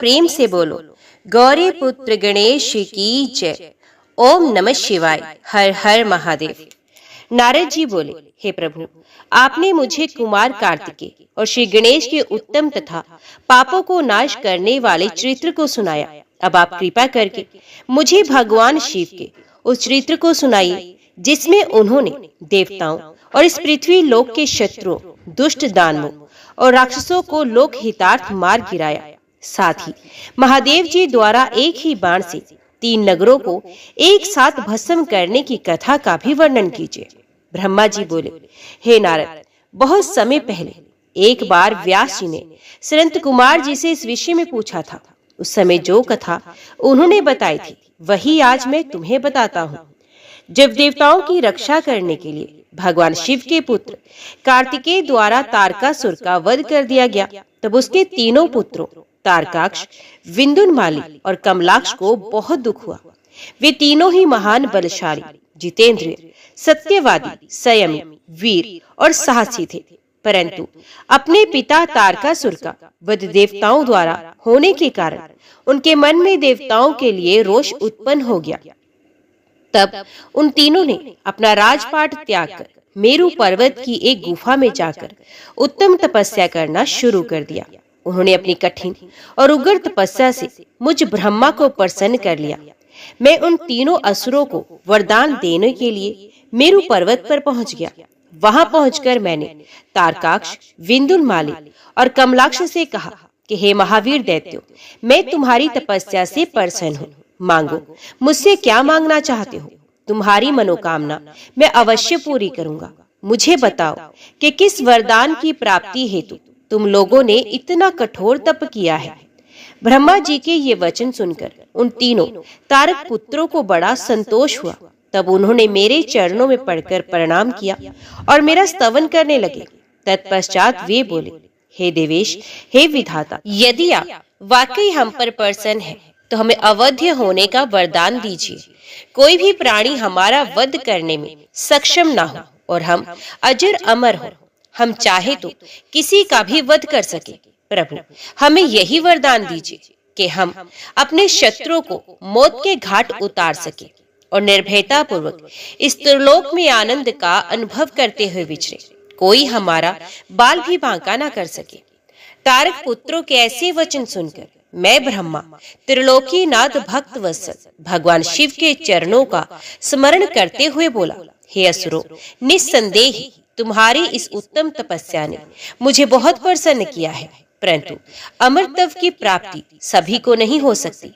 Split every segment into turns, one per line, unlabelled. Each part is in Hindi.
प्रेम से बोलो, गौरी पुत्र गणेश की जय। ओम नमः शिवाय। हर हर महादेव। नारद जी बोले, हे प्रभु, आपने मुझे कुमार कार्तिकेय और श्री गणेश के उत्तम तथा पापों को नाश करने वाले चरित्र को सुनाया। अब आप कृपा करके मुझे भगवान शिव के उस चरित्र को सुनाइए जिसमें उन्होंने देवताओं और इस पृथ्वी लोक के शत्रुओं, दुष्ट दानवों और राक्षसों को लोक हितार्थ मार गिराया। साथ ही महादेव जी द्वारा एक ही बाण से 3 नगरों को एक साथ भस्म करने की कथा का भी वर्णन कीजिए। ब्रह्मा जी बोले, हे नारद, बहुत समय पहले एक बार व्यास जी ने संत कुमार जी से इस विषय में पूछा था। उस समय जो कथा उन्होंने बताई थी वही आज मैं तुम्हें बताता हूँ। जब देवताओं की रक्षा करने के लिए भगवान शिव के पुत्र कार्तिकेय द्वारा तारकासुर का वध कर दिया गया, तब उसके तीनों पुत्रों तारकाक्ष, विंदुनमाली और कमलाक्ष को बहुत दुख हुआ। वे तीनों ही महान बलशाली, जितेंद्रिय, सत्यवादी, संयमी, वीर और साहसी थे, परंतु अपने पिता तारकासुर का वध देवताओं द्वारा होने के कारण उनके मन में देवताओं के लिए रोष उत्पन्न हो गया। तब उन तीनों ने अपना राजपाट त्याग कर मेरु पर्वत की एक गुफा में जाकर उत्तम तपस्या करना शुरू कर दिया। उन्होंने अपनी कठिन और उग्र तपस्या से मुझ ब्रह्मा को प्रसन्न कर लिया। मैं उन तीनों असुरों को वरदान देने के लिए मेरु पर्वत पर पहुंच गया। वहां पहुंचकर मैंने तारकाक्ष, विंदुनमाली और कमलाक्ष से कहा कि हे महावीर दैत्यो, मैं तुम्हारी तपस्या से प्रसन्न हूँ। मांगो, मुझसे क्या मांगना चाहते हो? तुम्हारी मनोकामना मैं अवश्य पूरी करूंगा। मुझे बताओ कि किस वरदान की प्राप्ति हेतु तुम लोगों ने इतना कठोर तप किया है। ब्रह्मा जी के ये वचन सुनकर उन तीनों तारक पुत्रों को बड़ा संतोष हुआ। तब उन्होंने मेरे चरणों में पड़कर प्रणाम किया और मेरा स्तवन करने लगे। तत्पश्चात वे बोले, हे देवेश, हे विधाता, यदि आप वाकई हम पर प्रसन्न हैं तो हमें अवध्य होने का वरदान दीजिए। कोई भी प्राणी हमारा वध करने में सक्षम ना हो और हम अजर अमर हो। हम चाहे तो किसी का भी वध कर सके। प्रभु, हमें यही वरदान दीजिए कि हम अपने शत्रुओं को मौत के घाट उतार सके और निर्भयता पूर्वक इस त्रिलोक में आनंद का अनुभव करते हुए विचरे। कोई हमारा बाल भी बांका ना कर सके। तारक पुत्रों के ऐसे वचन सुनकर मैं ब्रह्मा त्रिलोकी नाथ भक्त वत्सल भगवान शिव के चरणों का स्मरण करते हुए बोला, हे असुरों, निस्संदेह तुम्हारी इस उत्तम तपस्या ने मुझे बहुत प्रसन्न किया है, परंतु अमरत्व की प्राप्ति सभी को नहीं हो सकती।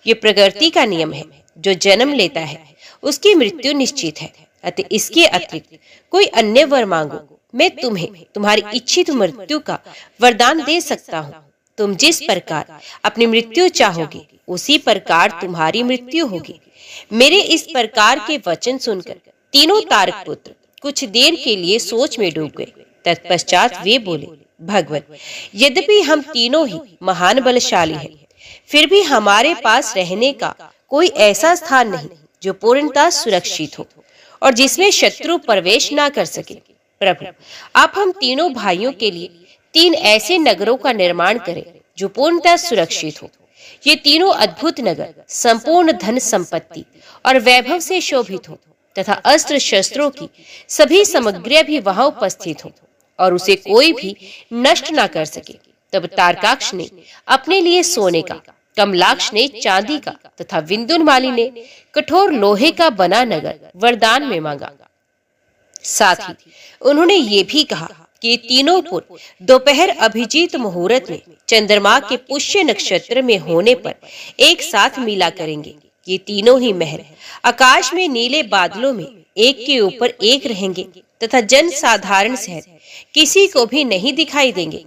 ये प्रकृति का नियम है। जो जन्म लेता है उसकी मृत्यु निश्चित है। अतः इसके अतिरिक्त कोई अन्य वर मांगो, मैं तुम्हें तुम्हारी इच्छित मृत्यु का वरदान दे सकता हूँ। तुम जिस प्रकार अपनी मृत्यु चाहोगे उसी प्रकार तुम्हारी मृत्यु होगी। मेरे इस प्रकार के वचन सुनकर तीनों तारक पुत्र कुछ देर के लिए सोच में डूब गए। तत्पश्चात वे बोले, भगवान, यद्यपि हम तीनों ही महान बलशाली हैं, फिर भी हमारे पास रहने का कोई ऐसा स्थान नहीं जो पूर्णतः सुरक्षित हो और जिसमें शत्रु प्रवेश ना कर सके। प्रभु, आप हम तीनों भाइयों के लिए 3 ऐसे नगरों का निर्माण करें जो पूर्णतः सुरक्षित हो। ये तीनों अद्भुत नगर संपूर्ण धन संपत्ति और वैभव से शोभित हो तथा अस्त्र शस्त्रों की सभी सामग्रियां भी वहां उपस्थित हो और उसे कोई भी नष्ट ना कर सके। तब तारकाक्ष ने अपने लिए सोने का, कमलाक्ष ने चांदी का तथा विंदुनमाली ने कठोर लोहे का बना नगर वरदान में मांगा। साथ ही उन्होंने ये भी कहा कि तीनों पुत्र दोपहर अभिजीत मुहूर्त में चंद्रमा के पुष्य नक्षत्र में होने पर एक साथ मिला करेंगे। ये तीनों ही महल आकाश में नीले बादलों में एक के ऊपर एक रहेंगे तथा जन साधारण सहित किसी को भी नहीं दिखाई देंगे।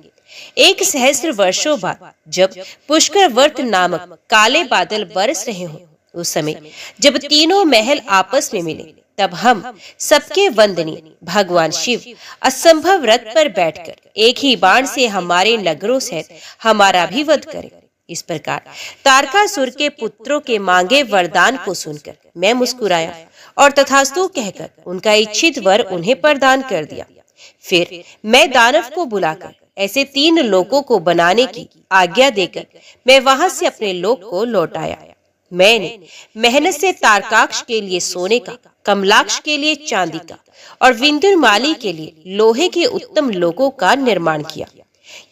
1 सहस्त्र वर्षों बाद जब पुष्कर वर्त नामक काले बादल बरस रहे हों, उस समय जब तीनों महल आपस में मिले, तब हम सबके वंदनीय भगवान शिव असंभव रथ पर बैठकर एक ही बाण से हमारे नगरों सहित हमारा भी वध करें। इस प्रकार तारकासुर के पुत्रों के मांगे वरदान को सुनकर मैं मुस्कुराया और तथास्तु कहकर उनका इच्छित वर उन्हें प्रदान कर दिया। फिर मैं दानव को बुलाकर ऐसे 3 लोकों को बनाने की आज्ञा देकर मैं वहां से अपने लोक को लौट आया। मैंने मेहनत से तारकाक्ष के लिए सोने का, कमलाक्ष के लिए चांदी का और विंध्यामाली के लिए लोहे के उत्तम लोकों का निर्माण किया।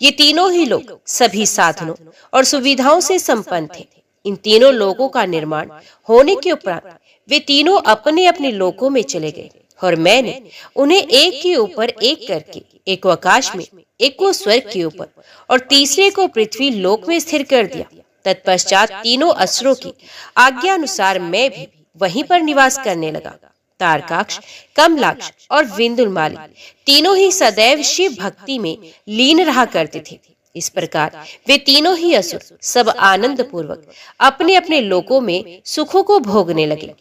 ये तीनों ही लोग सभी साधनों और सुविधाओं से संपन्न थे। इन तीनों लोकों का निर्माण होने के उपरांत वे तीनों अपने अपने लोकों में चले गए और मैंने उन्हें एक के ऊपर एक करके, एक को आकाश में, एक को स्वर्ग के ऊपर और तीसरे को पृथ्वी लोक में स्थिर कर दिया। तत्पश्चात तीनों असुरों की आज्ञा अनुसार मैं भी वहीं पर निवास करने लगा। तारकाक्ष, कमलाक्ष और विंध्यामाली तीनों ही सदैव शिव भक्ति में लीन रहा करते थे। इस प्रकार वे तीनों ही असुर सब आनंद पूर्वक अपने अपने लोकों में सुखों को भोगने लगे।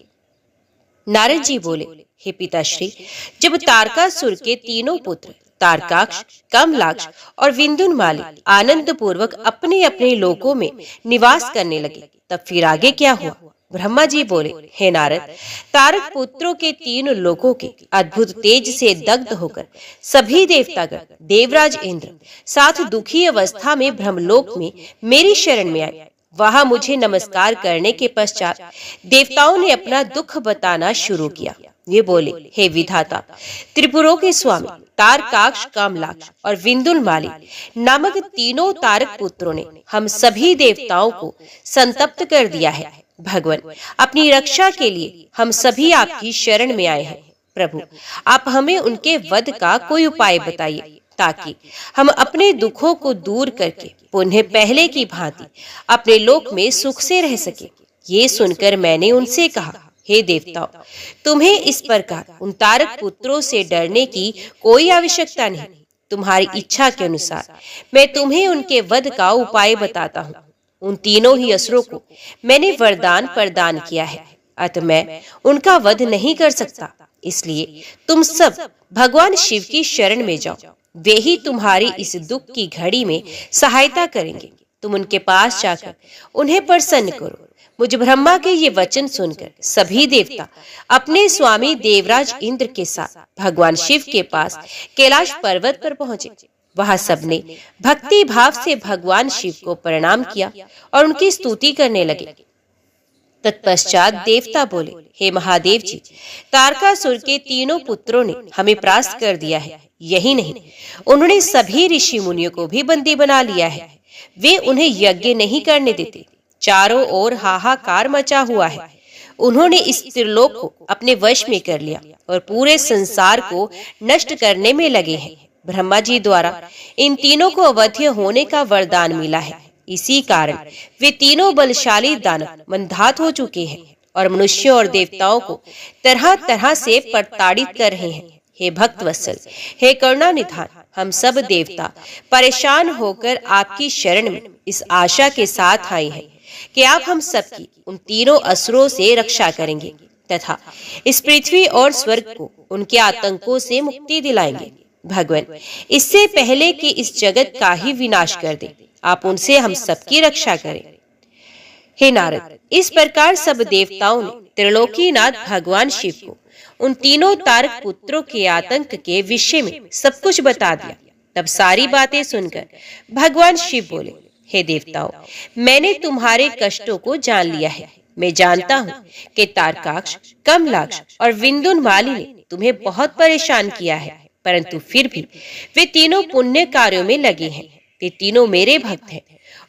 नारद जी बोले, हे पिताश्री, जब तारकासुर के तीनों पुत्र तारकाक्ष, कमलाक्ष और विंध्यामाली आनंद पूर्वक अपने अपने लोकों में निवास करने लगे, तब फिर आगे क्या हुआ? ब्रह्मा जी बोले, हे नारद, तारक पुत्रों के 3 लोकों के अद्भुत तेज से दग्ध होकर सभी देवतागण, देवराज इंद्र साथ दुखी अवस्था में ब्रह्मलोक में मेरी शरण में आए। वहां मुझे नमस्कार करने के पश्चात देवताओं ने अपना दुख बताना शुरू किया। ये बोले, हे विधाता, त्रिपुरों के स्वामी तारकाक्ष, कमलाक्ष और विंध्यामाली नामक तीनों तारक पुत्रों ने हम सभी देवताओं को संतप्त कर दिया है। भगवान, अपनी रक्षा के लिए हम सभी आपकी शरण में आए हैं। प्रभु, आप हमें उनके वध का कोई उपाय बताइए ताकि हम अपने दुखों को दूर करके पुनः पहले की भांति अपने लोक में सुख से रह सके। ये सुनकर मैंने उनसे कहा, हे देवताओं, तुम्हें इस प्रकार उन तारक पुत्रों से डरने की कोई आवश्यकता नहीं। तुम्हारी इच्छा के अनुसार मैं तुम्हें उनके वध का उपाय बताता हूँ। उन तीनों ही असुरों को मैंने वरदान प्रदान किया है, अतः मैं उनका वध नहीं कर सकता। इसलिए तुम सब भगवान शिव की शरण में जाओ, वे ही तुम्हारी इस दुख की घड़ी में सहायता करेंगे। तुम उनके पास जाकर उन्हें प्रसन्न करो। मुझ ब्रह्मा के ये वचन सुनकर सभी देवता अपने स्वामी देवराज इंद्र के साथ भगवान शिव के पास कैलाश पर्वत पर पहुंचे। वहां सबने भक्ति भाव से भगवान शिव को प्रणाम किया और उनकी स्तुति करने लगे। तत्पश्चात देवता बोले, हे महादेव जी, तारकासुर के तीनों पुत्रों ने हमें परास्त कर दिया है। यही नहीं, उन्होंने सभी ऋषि मुनियों को भी बंदी बना लिया है। वे उन्हें यज्ञ नहीं करने देते। चारों ओर हाहाकार मचा हुआ है। उन्होंने इस त्रिलोक को अपने वश में कर लिया और पूरे संसार को नष्ट करने में लगे हैं। ब्रह्मा जी द्वारा इन तीनों को अवध्य होने का वरदान मिला है। इसी कारण वे तीनों बलशाली दानव मंदात हो चुके हैं और मनुष्यों और देवताओं को तरह तरह से प्रताड़ित कर रहे हैं। हे भक्त वत्सल, हे करुणा निधान, हम सब देवता परेशान होकर आपकी शरण में इस आशा के साथ आए हैं कि आप हम सबकी उन तीनों असुरों से रक्षा करेंगे तथा इस पृथ्वी और स्वर्ग को उनके आतंकों से मुक्ति दिलाएंगे। भगवान, इससे पहले कि इस जगत का ही विनाश कर दे, आप उनसे हम सबकी रक्षा करें। हे नारद, इस प्रकार सब देवताओं ने त्रिलोकीनाथ भगवान शिव को उन तीनों तारक पुत्रों के आतंक के विषय में सब कुछ बता दिया। तब सारी बातें सुनकर भगवान शिव बोले, हे देवताओं, मैंने तुम्हारे कष्टों को जान लिया है। मैं जानता हूँ कि तारकाक्ष, कमलाक्ष और विंध्यामाली ने तुम्हें बहुत परेशान किया है, परंतु फिर भी वे तीनों पुण्य कार्यों में लगे हैं। वे तीनों मेरे भक्त हैं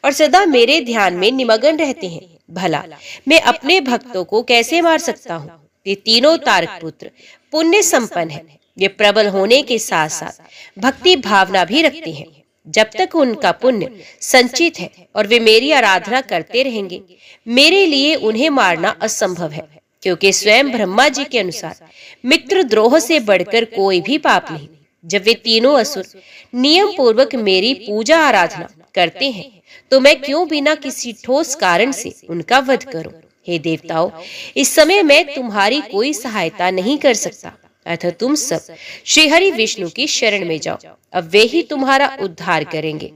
और सदा मेरे ध्यान में निमग्न रहते हैं। भला मैं अपने भक्तों को कैसे मार सकता हूँ? वे तीनों तारक पुत्र पुण्य संपन्न हैं। वे प्रबल होने के साथ साथ भक्ति भावना भी रखते हैं। जब तक उनका पुण्य संचित है और वे मेरी आराधना करते रहेंगे, मेरे लिए उन्हें मारना असंभव है, क्योंकि स्वयं ब्रह्मा जी के अनुसार मित्र द्रोह से बढ़कर कोई भी पाप नहीं। जब वे तीनों असुर नियम पूर्वक मेरी पूजा आराधना करते हैं, तो मैं क्यों बिना किसी ठोस कारण से उनका वध करूं? हे देवताओं, इस समय मैं तुम्हारी कोई सहायता नहीं कर सकता, अतः तुम सब श्री हरि विष्णु की शरण में जाओ, अब वे ही तुम्हारा उद्धार करेंगे।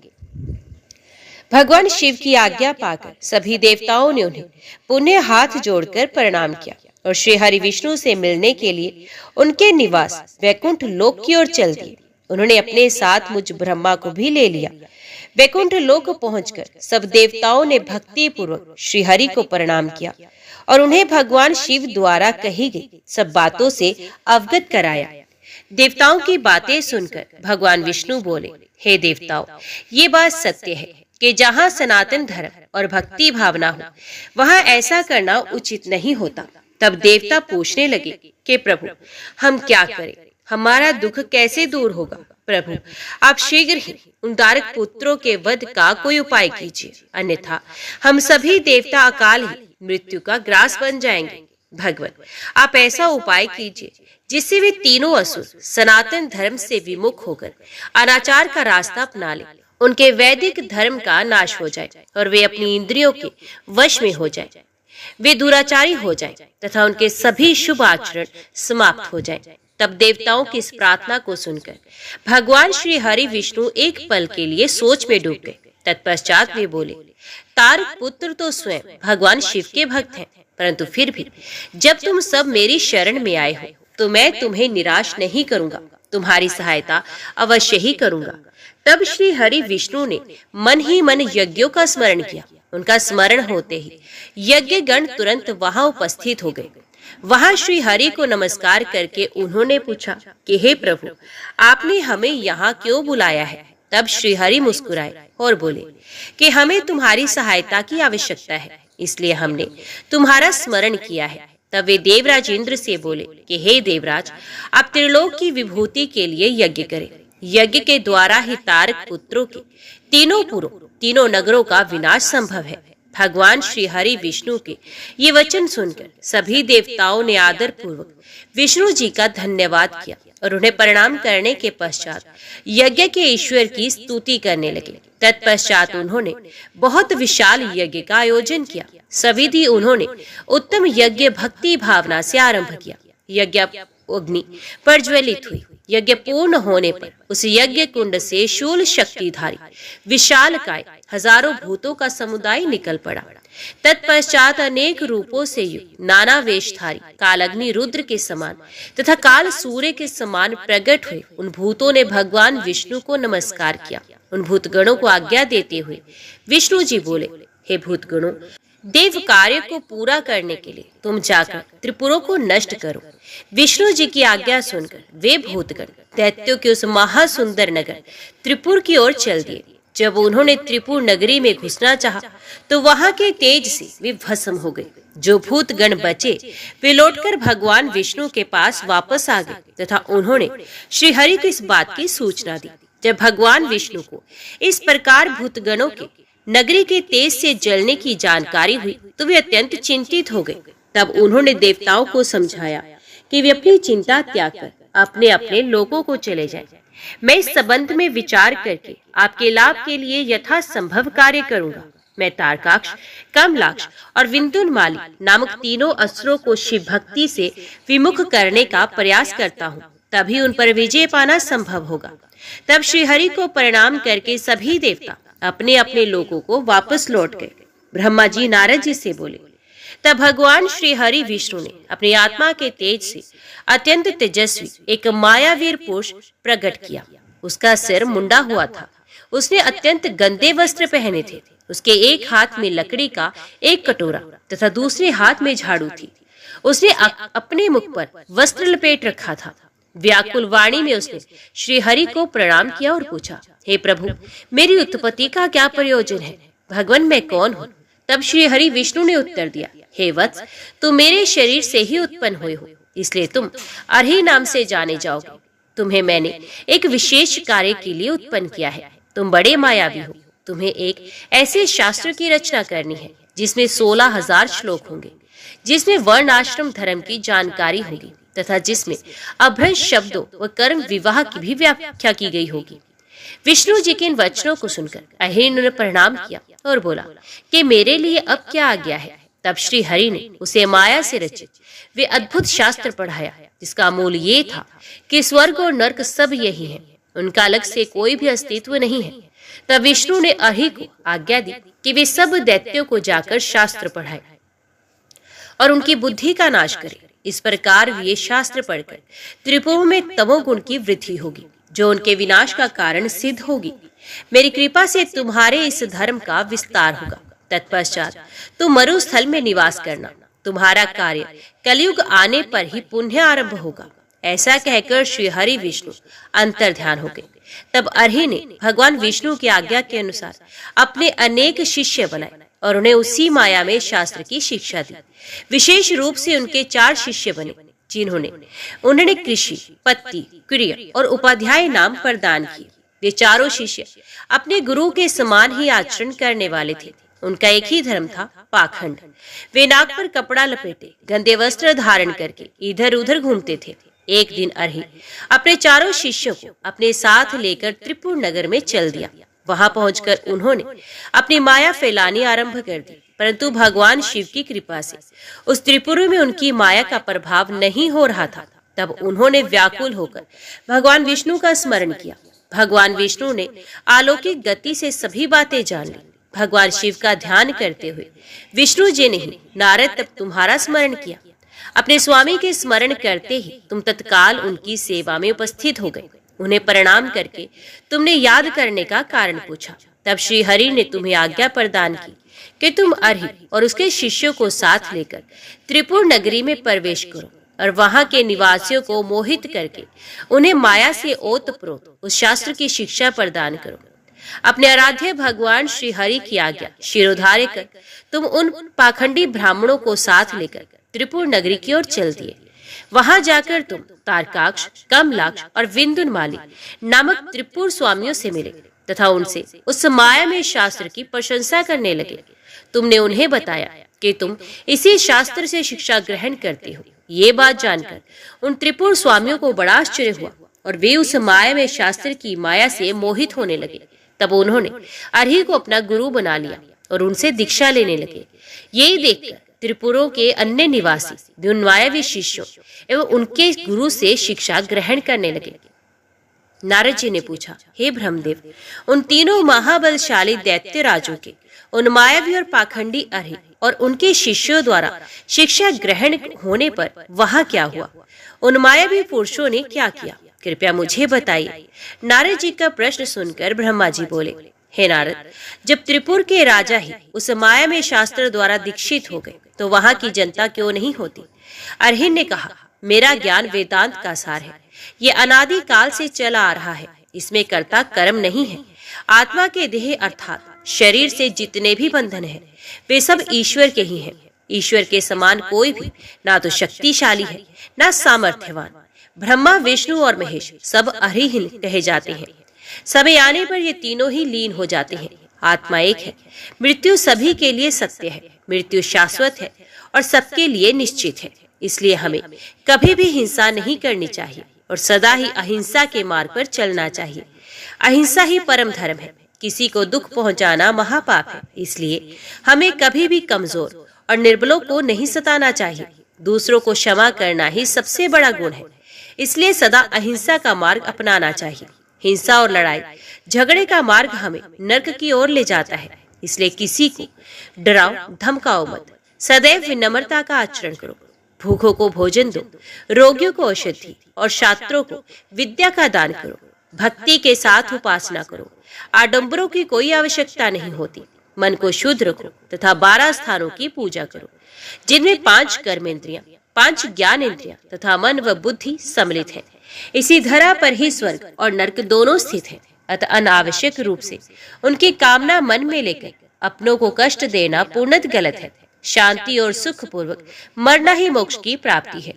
भगवान शिव की आज्ञा पाकर सभी देवताओं ने उन्हें पुनः हाथ जोड़कर प्रणाम किया और श्री हरि विष्णु से मिलने के लिए उनके निवास वैकुंठ लोक की ओर चल दिए। उन्होंने अपने साथ मुझ ब्रह्मा को भी ले लिया। वैकुंठ लोक पहुंचकर सब देवताओं ने भक्ति पूर्वक श्री हरि को प्रणाम किया और उन्हें भगवान शिव द्वारा कही गई सब बातों से अवगत कराया। देवताओं की बातें सुनकर भगवान विष्णु बोले, हे देवताओं, ये बात सत्य है कि जहाँ सनातन धर्म और भक्ति भावना हो वहाँ ऐसा करना उचित नहीं होता। तब देवता पूछने लगे कि प्रभु, हम क्या करें, हमारा दुख कैसे दूर होगा? प्रभु, आप शीघ्र ही उन दारक पुत्रों के वध का कोई उपाय कीजिए, अन्यथा हम सभी देवता अकाल ही मृत्यु का ग्रास बन जाएंगे। भगवान, आप ऐसा उपाय कीजिए जिससे वे तीनों असुर सनातन धर्म से विमुख होकर अनाचार का रास्ता अपना ले, उनके वैदिक धर्म का नाश हो जाए और वे अपनी इंद्रियों के वश में हो जाए, वे दुराचारी हो जाए तथा उनके सभी शुभ आचरण समाप्त हो जाए। तब देवताओं की इस प्रार्थना को सुनकर भगवान श्री हरि विष्णु एक पल के लिए सोच में डूब गए। तत्पश्चात वे बोले, तारक पुत्र तो स्वयं भगवान शिव के भक्त हैं, परंतु फिर भी जब तुम सब मेरी शरण में आए हो तो मैं तुम्हें निराश नहीं करूंगा, तुम्हारी सहायता अवश्य ही करूंगा। तब श्री हरि विष्णु ने मन ही मन यज्ञों का स्मरण किया। उनका स्मरण होते ही यज्ञ गण तुरंत वहां उपस्थित हो गए। वहां श्री हरि को नमस्कार करके उन्होंने पूछा कि हे प्रभु, आपने हमें यहाँ क्यों बुलाया है? तब श्री हरि मुस्कुराए और बोले कि हमें तुम्हारी सहायता की आवश्यकता है, इसलिए हमने तुम्हारा स्मरण किया है। तब वे देवराज इंद्र से बोले कि हे देवराज, आप त्रिलोक की विभूति के लिए यज्ञ करें। यज्ञ के द्वारा ही तारक पुत्रों के तीनों पुरों, तीनों नगरों का विनाश संभव है। भगवान श्री हरि विष्णु के ये वचन सुनकर सभी देवताओं ने आदर पूर्वक विष्णु जी का धन्यवाद किया और उन्हें प्रणाम करने के पश्चात यज्ञ के ईश्वर की स्तुति करने लगे। तत्पश्चात उन्होंने बहुत विशाल यज्ञ का आयोजन किया। सविधि उन्होंने उत्तम यज्ञ भक्ति भावना से आरंभ किया। यज्ञ अग्नि प्रज्वलित हुई। यज्ञ पूर्ण होने पर उस यज्ञ कुंड से शूल शक्तिधारी विशाल काय हजारों भूतों का समुदाय निकल पड़ा। तत्पश्चात अनेक रूपों से युक्त नाना वेशधारी कालग्नि रुद्र के समान तथा काल सूर्य के समान प्रकट हुए उन भूतों ने भगवान विष्णु को नमस्कार किया। उन भूतगणों को आज्ञा देते हुए विष्णु जी बोले, हे भूतगणों, देव कार्य को पूरा करने के लिए तुम जाकर त्रिपुरों को नष्ट करो। विष्णु जी की आज्ञा सुनकर वे भूतगण दैत्यों के उस महासुंदर नगर त्रिपुर की ओर चल दिए। जब उन्होंने त्रिपुर नगरी में घुसना चाहा तो वहां के तेज से वे भस्म हो गए। जो भूतगण बचे वे लौटकर भगवान विष्णु के पास वापस आ गए तथा उन्होंने श्री हरि को इस बात की सूचना दी। जब भगवान विष्णु को इस प्रकार भूतगणों के नगरी के तेज से जलने की जानकारी हुई तो वे अत्यंत चिंतित हो गए। तब उन्होंने देवताओं को समझाया कि वे अपनी चिंता त्याग कर अपने अपने लोगों को चले जाएं। मैं इस संबंध में विचार करके आपके लाभ के लिए यथासंभव कार्य करूंगा। मैं तारकाक्ष, कमलाक्ष और विंदुनमाली नामक तीनों असुरों को शिव भक्ति से विमुख करने का प्रयास करता हूँ, तभी उन पर विजय पाना संभव होगा। तब श्री हरि को प्रणाम करके सभी देवता अपने अपने लोगों को वापस लौट गए। ब्रह्मा जी नारद जी से बोले, तब भगवान श्री हरि विष्णु ने अपनी आत्मा के तेज से अत्यंत तेजस्वी एक मायावीर पुरुष प्रकट किया। उसका सिर मुंडा हुआ था। उसने अत्यंत गंदे वस्त्र पहने थे। उसके एक हाथ में लकड़ी का एक कटोरा तथा दूसरे हाथ में झाड़ू थी। उसने अपने मुख पर वस्त्र लपेट रखा था। व्याकुल वाणी में उसने श्री हरि को प्रणाम किया और पूछा, हे प्रभु, मेरी उत्पत्ति का क्या प्रयोजन है? भगवान, मैं कौन हूँ? तब श्री हरि विष्णु ने उत्तर दिया, हे वत्स, तुम मेरे शरीर से ही उत्पन्न हुए हो, इसलिए तुम अर्ही नाम से जाने जाओगे। तुम्हें मैंने एक विशेष कार्य के लिए उत्पन्न किया है। तुम बड़े मायावी हो। तुम्हें एक ऐसे शास्त्र की रचना करनी है जिसमें 16,000 श्लोक होंगे, जिसमें वर्ण आश्रम धर्म की जानकारी होगी तथा जिसमें अभ्रंश शब्दों व कर्म विवाह की भी व्याख्या की गई होगी। विष्णु जी के इन वचनों को सुनकर अहिर्ण ने प्रणाम किया और बोला कि मेरे लिए अब क्या आज्ञा है। तब श्री हरि ने उसे माया से रचित वे अद्भुत शास्त्र पढ़ाया, जिसका मूल ये था कि स्वर्ग और नर्क सब यही हैं, उनका अलग से कोई भी अस्तित्व नहीं है। तब विष्णु ने अर्ही को आज्ञा दी कि वे सब दैत्यों को जाकर शास्त्र पढ़ाए और उनकी बुद्धि का नाश करे। इस प्रकार ये शास्त्र पढ़कर त्रिपुरों में तमोगुण की वृद्धि होगी जो उनके विनाश का कारण सिद्ध होगी। मेरी कृपा से तुम्हारे इस धर्म का विस्तार होगा। तत्पश्चात तुम मरुस्थल में निवास करना। तुम्हारा कार्य कलयुग आने पर ही पुण्य आरंभ होगा। ऐसा कहकर श्री हरि विष्णु अंतर ध्यान हो गए। तब अर्ही ने भगवान विष्णु की आज्ञा के अनुसार अपने अनेक शिष्य बनाए और उन्हें उसी माया में शास्त्र की शिक्षा दी। विशेष रूप से उनके 4 शिष्य बने, जिन्होंने उन्होंने कृषि, पत्ती, क्रिया और उपाध्याय नाम प्रदान किए। वे चारों शिष्य अपने गुरु के समान ही आचरण करने वाले थे। उनका एक ही धर्म था, पाखंड। वे नाक पर कपड़ा लपेटे, गंदे वस्त्र धारण करके इधर उधर घूमते थे। एक दिन अर्ही अपने चारों शिष्यों को अपने साथ लेकर त्रिपुर नगर में चल दिया। वहां पहुंचकर उन्होंने अपनी माया फैलानी आरंभ कर दी, परंतु भगवान शिव की कृपा से उस त्रिपुर में उनकी माया का प्रभाव नहीं हो रहा था। तब उन्होंने व्याकुल होकर भगवान विष्णु का स्मरण किया। भगवान विष्णु ने अलौकिक गति से सभी बातें जान ली। भगवान शिव का ध्यान करते हुए विष्णु जी ने नारद तब तुम्हारा स्मरण किया। अपने स्वामी के स्मरण करते ही तुम तत्काल उनकी सेवा में उपस्थित हो गए। उन्हें प्रणाम करके तुमने याद करने का कारण पूछा। तब श्री हरि ने तुम्हें आज्ञा प्रदान की कि तुम अर्ही और उसके शिष्यों को साथ लेकर त्रिपुर नगरी में प्रवेश करो और वहां के निवासियों को मोहित करके उन्हें माया से ओतप्रोत उस शास्त्र की शिक्षा प्रदान करो। अपने आराध्य भगवान श्री हरि की आज्ञा शिरोधार्य कर तुम उन पाखंडी ब्राह्मणों को साथ लेकर त्रिपुर नगरी की ओर चल दिए। वहां जाकर तुम तारकाक्ष, कमलाक्ष और विंदुनमाली नामक त्रिपुर स्वामियों से मिले तथा उनसे उस माया में शास्त्र की प्रशंसा करने लगे। तुमने उन्हें बताया कि तुम इसी शास्त्र से शिक्षा ग्रहण करते हो। ये बात जानकर उन त्रिपुर स्वामियों को बड़ा आश्चर्य हुआ और वे उस माया में शास्त्र की माया से मोहित होने लगे। तब उन्होंने अर्ही को अपना गुरु बना लिया और उनसे दीक्षा लेने लगे। यही देखकर त्रिपुरों के अन्य निवासी भी उन मायावी शिष्यों एवं उनके गुरु से शिक्षा ग्रहण करने लगे। नारद जी ने पूछा, हे ब्रह्मदेव, उन तीनों महाबलशाली दैत्य राजों के उन मायावी और पाखंडी अर्ही और उनके शिष्यों द्वारा शिक्षा ग्रहण होने पर वहां क्या हुआ? उन मायावी पुरुषों ने क्या किया? कृपया मुझे बताइए। नारद जी का प्रश्न सुनकर ब्रह्मा जी बोले, हे नारद, जब त्रिपुर के राजा ही उस माया में शास्त्र द्वारा दीक्षित हो गए तो वहां की जनता क्यों नहीं होती? अर्ही ने कहा, मेरा ज्ञान वेदांत का सार है। ये अनादि काल से चला आ रहा है। इसमें कर्ता कर्म नहीं है। आत्मा के देह अर्थात शरीर से जितने भी बंधन हैं, वे सब ईश्वर के ही हैं। ईश्वर के समान कोई भी ना तो शक्तिशाली है ना सामर्थ्यवान। ब्रह्मा, विष्णु और महेश सब अर्हीहीन कहे जाते हैं। समय आने पर ये तीनों ही लीन हो जाते हैं। आत्मा एक है। मृत्यु सभी के लिए सत्य है। मृत्यु शाश्वत है और सबके लिए निश्चित है। इसलिए हमें कभी भी हिंसा नहीं करनी चाहिए और सदा ही अहिंसा के मार्ग पर चलना चाहिए। अहिंसा ही परम धर्म है। किसी को दुख पहुंचाना महापाप है। इसलिए हमें कभी भी कमजोर और निर्बलों को नहीं सताना चाहिए। दूसरों को क्षमा करना ही सबसे बड़ा गुण है। इसलिए सदा अहिंसा का मार्ग अपनाना चाहिए। हिंसा और लड़ाई झगड़े का मार्ग हमें नरक की ओर ले जाता है। इसलिए किसी को डराओ धमकाओ मत। सदैव विनम्रता का आचरण करो। भूखों को भोजन दो, रोगियों को औषधि और छात्रों को विद्या का दान करो। भक्ति के साथ उपासना करो। आडंबरों की कोई आवश्यकता नहीं होती। मन को शुद्ध रखो तथा 12 स्थानों की पूजा करो, जिनमें 5 कर्मेंद्रियां, 5 ज्ञान इंद्रियां तथा मन व बुद्धि सम्मिलित है। इसी धरा पर ही स्वर्ग और नरक दोनों स्थित हैं। अतः अनावश्यक रूप से उनकी कामना मन में लेकर अपनों को कष्ट देना पूर्णतः गलत है। शांति और सुख पूर्वक मरना ही मोक्ष की प्राप्ति है।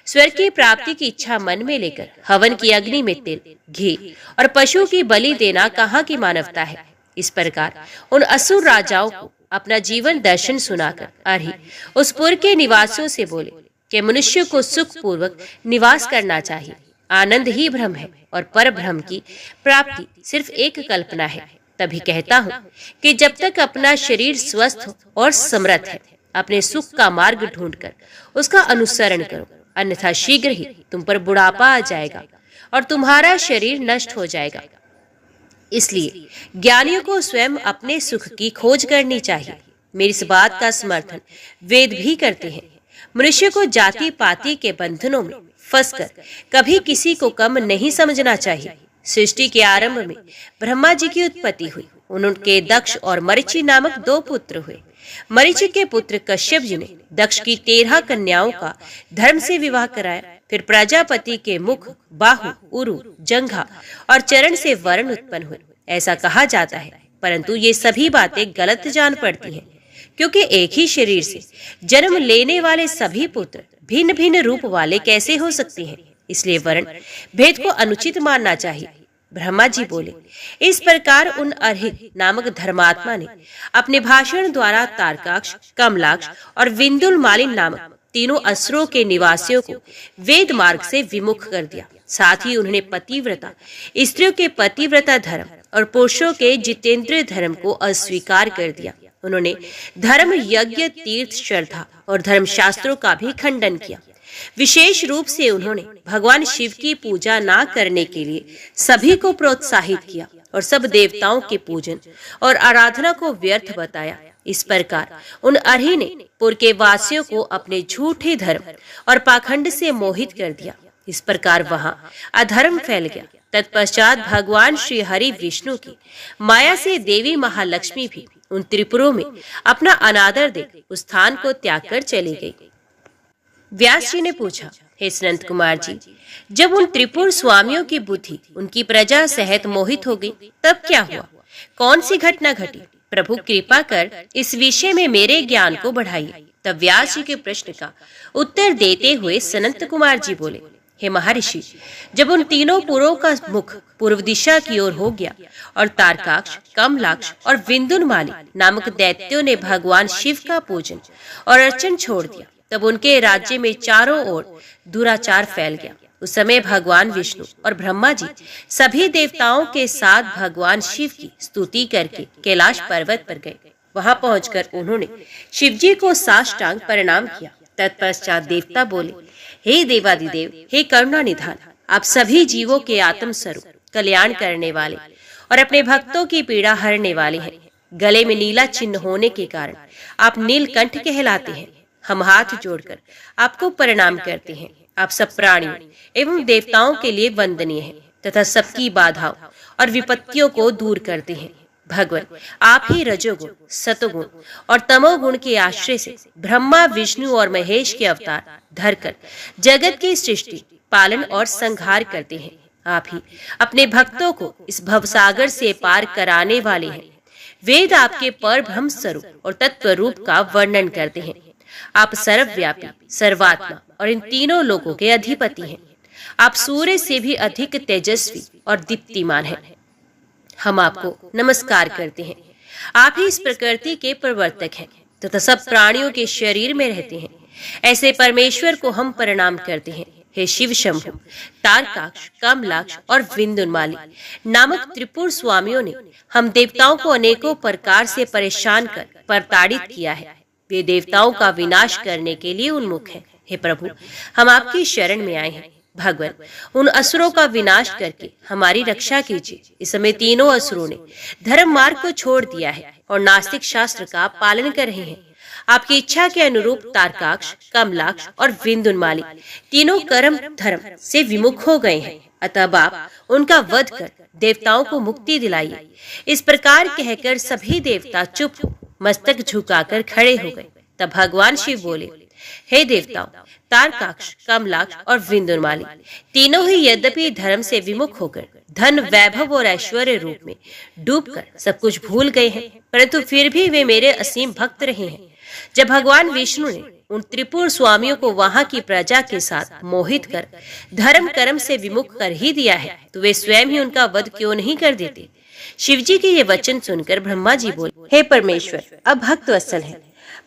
स्वर्ग की प्राप्ति की इच्छा मन में लेकर हवन की अग्नि में तिल, घी और पशु की बलि देना कहाँ की मानवता है? इस प्रकार उन असुर राजाओं को अपना जीवन दर्शन सुनाकर अर्ही उस पुर के निवासियों से बोले कि मनुष्य को सुख पूर्वक निवास करना चाहिए। आनंद ही ब्रह्म है और पर ब्रह्म की प्राप्ति सिर्फ एक कल्पना है। तभी कहता हूँ कि जब तक अपना शरीर स्वस्थ और समृद्ध है, अपने सुख का मार्ग ढूंढकर उसका अनुसरण करो, अन्यथा शीघ्र ही तुम पर बुढ़ापा आ जाएगा और तुम्हारा शरीर नष्ट हो जाएगा। इसलिए ज्ञानियों को स्वयं अपने सुख की खोज करनी चाहिए। मेरी इस बात का समर्थन वेद भी करते हैं। मनुष्य को जाति पाति के बंधनों में फंसकर कभी किसी को कम नहीं समझना चाहिए। सृष्टि के आरंभ में ब्रह्मा जी की उत्पत्ति हुई। उनके दक्ष और मरीचि नामक 2 पुत्र हुए। मरीचि के पुत्र कश्यप जी ने दक्ष की 13 कन्याओं का धर्म से विवाह कराया। फिर प्रजापति के मुख, बाहु, उरु, जंघा और चरण से वर्ण उत्पन्न हुए, ऐसा कहा जाता है। परंतु ये सभी बातें गलत जान पड़ती हैं, क्योंकि एक ही शरीर से जन्म लेने वाले सभी पुत्र भिन्न भिन्न रूप वाले कैसे हो सकते हैं। इसलिए वर्ण भेद को अनुचित मानना चाहिए। ब्रह्मा जी बोले, इस प्रकार उन अर्हिक नामक धर्मात्मा ने अपने भाषण द्वारा तारकाक्ष, कमलाक्ष और विंदुलमालिन नामक 3 असुरों के निवासियों को वेद मार्ग से विमुख कर दिया। साथ ही उन्होंने पतिव्रता स्त्रियों के पतिव्रता धर्म और पुरुषों के जितेंद्रिय धर्म को अस्वीकार कर दिया। उन्होंने धर्म, यज्ञ, तीर्थ, श्रद्धा और धर्म शास्त्रों का भी खंडन किया। विशेष रूप से उन्होंने भगवान शिव की पूजा ना करने के लिए सभी को प्रोत्साहित किया और सब देवताओं के पूजन और आराधना को व्यर्थ बताया। इस प्रकार उन अर्हि ने पुर के वासियों को अपने झूठे धर्म और पाखंड से मोहित कर दिया। इस प्रकार वहां अधर्म फैल गया। तत्पश्चात भगवान श्री हरि विष्णु की माया से देवी महालक्ष्मी भी उन त्रिपुरों में अपना अनादर देख उस स्थान को त्याग कर चली गई। व्यास जी ने पूछा, हे सनंत कुमार जी, जब उन त्रिपुर स्वामियों की बुद्धि उनकी प्रजा सहित मोहित हो गई, तब क्या हुआ? कौन सी घटना घटी? प्रभु कृपा कर इस विषय में मेरे ज्ञान को बढ़ाइए। तब व्यास जी के प्रश्न का उत्तर देते हुए सनंत कुमार जी बोले, हे महर्षि, जब उन 3 पुरों का मुख पूर्व दिशा की ओर हो गया और तारकाक्ष, कमलाक्ष और विंदुनमाली नामक दैत्यों ने भगवान शिव का पूजन और अर्चन छोड़ दिया, तब उनके राज्य में चारों ओर दुराचार फैल गया। उस समय भगवान विष्णु और ब्रह्मा जी सभी देवताओं के साथ भगवान शिव की स्तुति करके कैलाश पर्वत पर गए। वहां पहुंचकर उन्होंने शिव जी को साष्टांग प्रणाम किया। तत्पश्चात देवता बोले, हे देवादिदेव, हे करुणा निधान, आप सभी जीवों के आत्म स्वरूप, कल्याण करने वाले और अपने भक्तों की पीड़ा हरने वाले हैं। गले में नीला चिन्ह होने के कारण आप नीलकंठ कहलाते हैं। हम हाथ जोड़कर आपको प्रणाम करते हैं। आप सब प्राणियों एवं देवताओं के लिए वंदनीय हैं तथा सबकी बाधाओं और विपत्तियों को दूर करते हैं। भगवान, आप ही रजोगुण, सतोगुण और तमोगुण के आश्रय से ब्रह्मा, विष्णु और महेश के अवतार धरकर जगत की सृष्टि, पालन और संहार करते हैं। आप ही अपने भक्तों को इस भवसागर से पार कराने वाले हैं। वेद आपके परब्रह्म स्वरूप और तत्व रूप का वर्णन करते हैं। आप सर्वव्यापी, सर्वात्मा और इन तीनों लोगों के अधिपति हैं। आप सूर्य से भी अधिक तेजस्वी और दीप्तिमान हैं। हम आपको नमस्कार करते हैं। आप ही इस प्रकृति के प्रवर्तक हैं तथा सब प्राणियों के शरीर में रहते हैं। ऐसे परमेश्वर को हम प्रणाम करते हैं। हे शिव शंभु, तारकाक्ष, कमलाक्ष और विंदुनमाली नामक त्रिपुर स्वामियों ने हम देवताओं को अनेकों प्रकार से परेशान कर प्रताड़ित किया है। वे देवताओं का विनाश करने के लिए उन्मुख हैं। हे प्रभु, हम आपकी शरण में आए हैं। भगवान, उन असुरों का विनाश करके हमारी रक्षा कीजिए। इस समय तीनों असुरों ने धर्म मार्ग को छोड़ दिया है और नास्तिक शास्त्र का पालन कर रहे हैं। आपकी इच्छा के अनुरूप तारकाक्ष, कमलाक्ष और विंदुनमाली तीनों कर्म धर्म से विमुख हो गए हैं। अतः आप उनका वध कर देवताओं को मुक्ति दिलाइए। इस प्रकार कहकर सभी देवता चुप हो मस्तक झुकाकर खड़े हो गए। तब भगवान शिव बोले, हे देवताओं, तारकाक्ष, कमलाक्ष और विंदुनमाली तीनों ही यद्यपि धर्म से विमुख होकर धन, वैभव और ऐश्वर्य रूप में डूबकर सब कुछ भूल गए हैं, परंतु फिर भी वे मेरे असीम भक्त रहे हैं। जब भगवान विष्णु ने उन त्रिपुर स्वामियों को वहां की प्रजा के साथ मोहित कर धर्म कर्म से विमुख कर ही दिया है, तो वे स्वयं ही उनका वध क्यों नहीं कर देते? शिवजी के ये वचन सुनकर ब्रह्मा जी बोले, हे परमेश्वर, अब भक्त वत्सल है,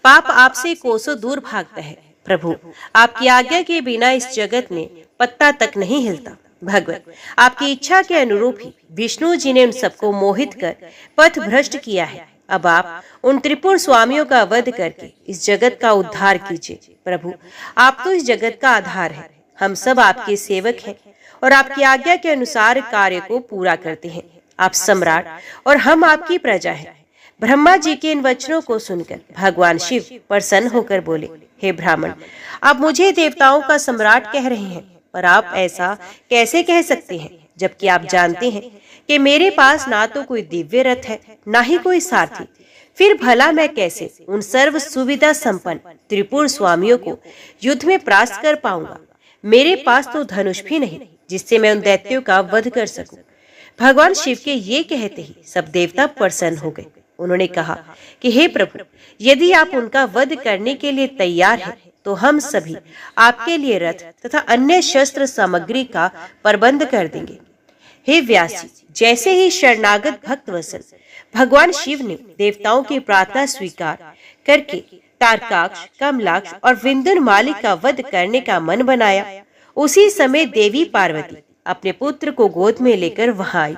पाप आपसे कोसों दूर भागता है। प्रभु, आपकी आज्ञा के बिना इस जगत में पत्ता तक नहीं हिलता। भगवान, आपकी इच्छा के अनुरूप ही विष्णु जी ने उन सबको मोहित कर पथ भ्रष्ट किया है। अब आप उन त्रिपुर स्वामियों का वध करके इस जगत का उद्धार कीजिए। प्रभु, आप तो इस जगत का आधार है। हम सब आपके सेवक हैं और आपकी आज्ञा के अनुसार कार्य को पूरा करते हैं। आप सम्राट और हम आपकी प्रजा हैं। ब्रह्मा जी के इन वचनों को सुनकर भगवान शिव प्रसन्न होकर बोले, हे ब्राह्मण, आप मुझे देवताओं का सम्राट कह रहे हैं, पर आप ऐसा कैसे कह सकते हैं? जबकि आप जानते हैं कि मेरे पास ना तो कोई दिव्य रथ है, ना ही कोई सारथी। फिर भला मैं कैसे उन सर्व सुविधा संपन्न त्रिपुर स्वामियों को युद्ध में परास्त कर पाऊंगा? मेरे पास तो धनुष भी नहीं जिससे मैं उन दैत्यों का वध कर सकूं। भगवान शिव के ये कहते ही सब देवता प्रसन्न हो गए। उन्होंने कहा कि हे प्रभु, यदि आप उनका वध करने के लिए तैयार हैं, तो हम सभी आपके लिए रथ तथा अन्य शस्त्र सामग्री का प्रबंध कर देंगे। हे व्यास जी, जैसे ही शरणागत भक्त वत्सल भगवान शिव ने देवताओं की प्रार्थना स्वीकार करके तारकाक्ष, कमलाक्ष और विंध्यामाली का वध करने का मन बनाया, उसी समय देवी पार्वती अपने पुत्र को गोद में लेकर वहां आई।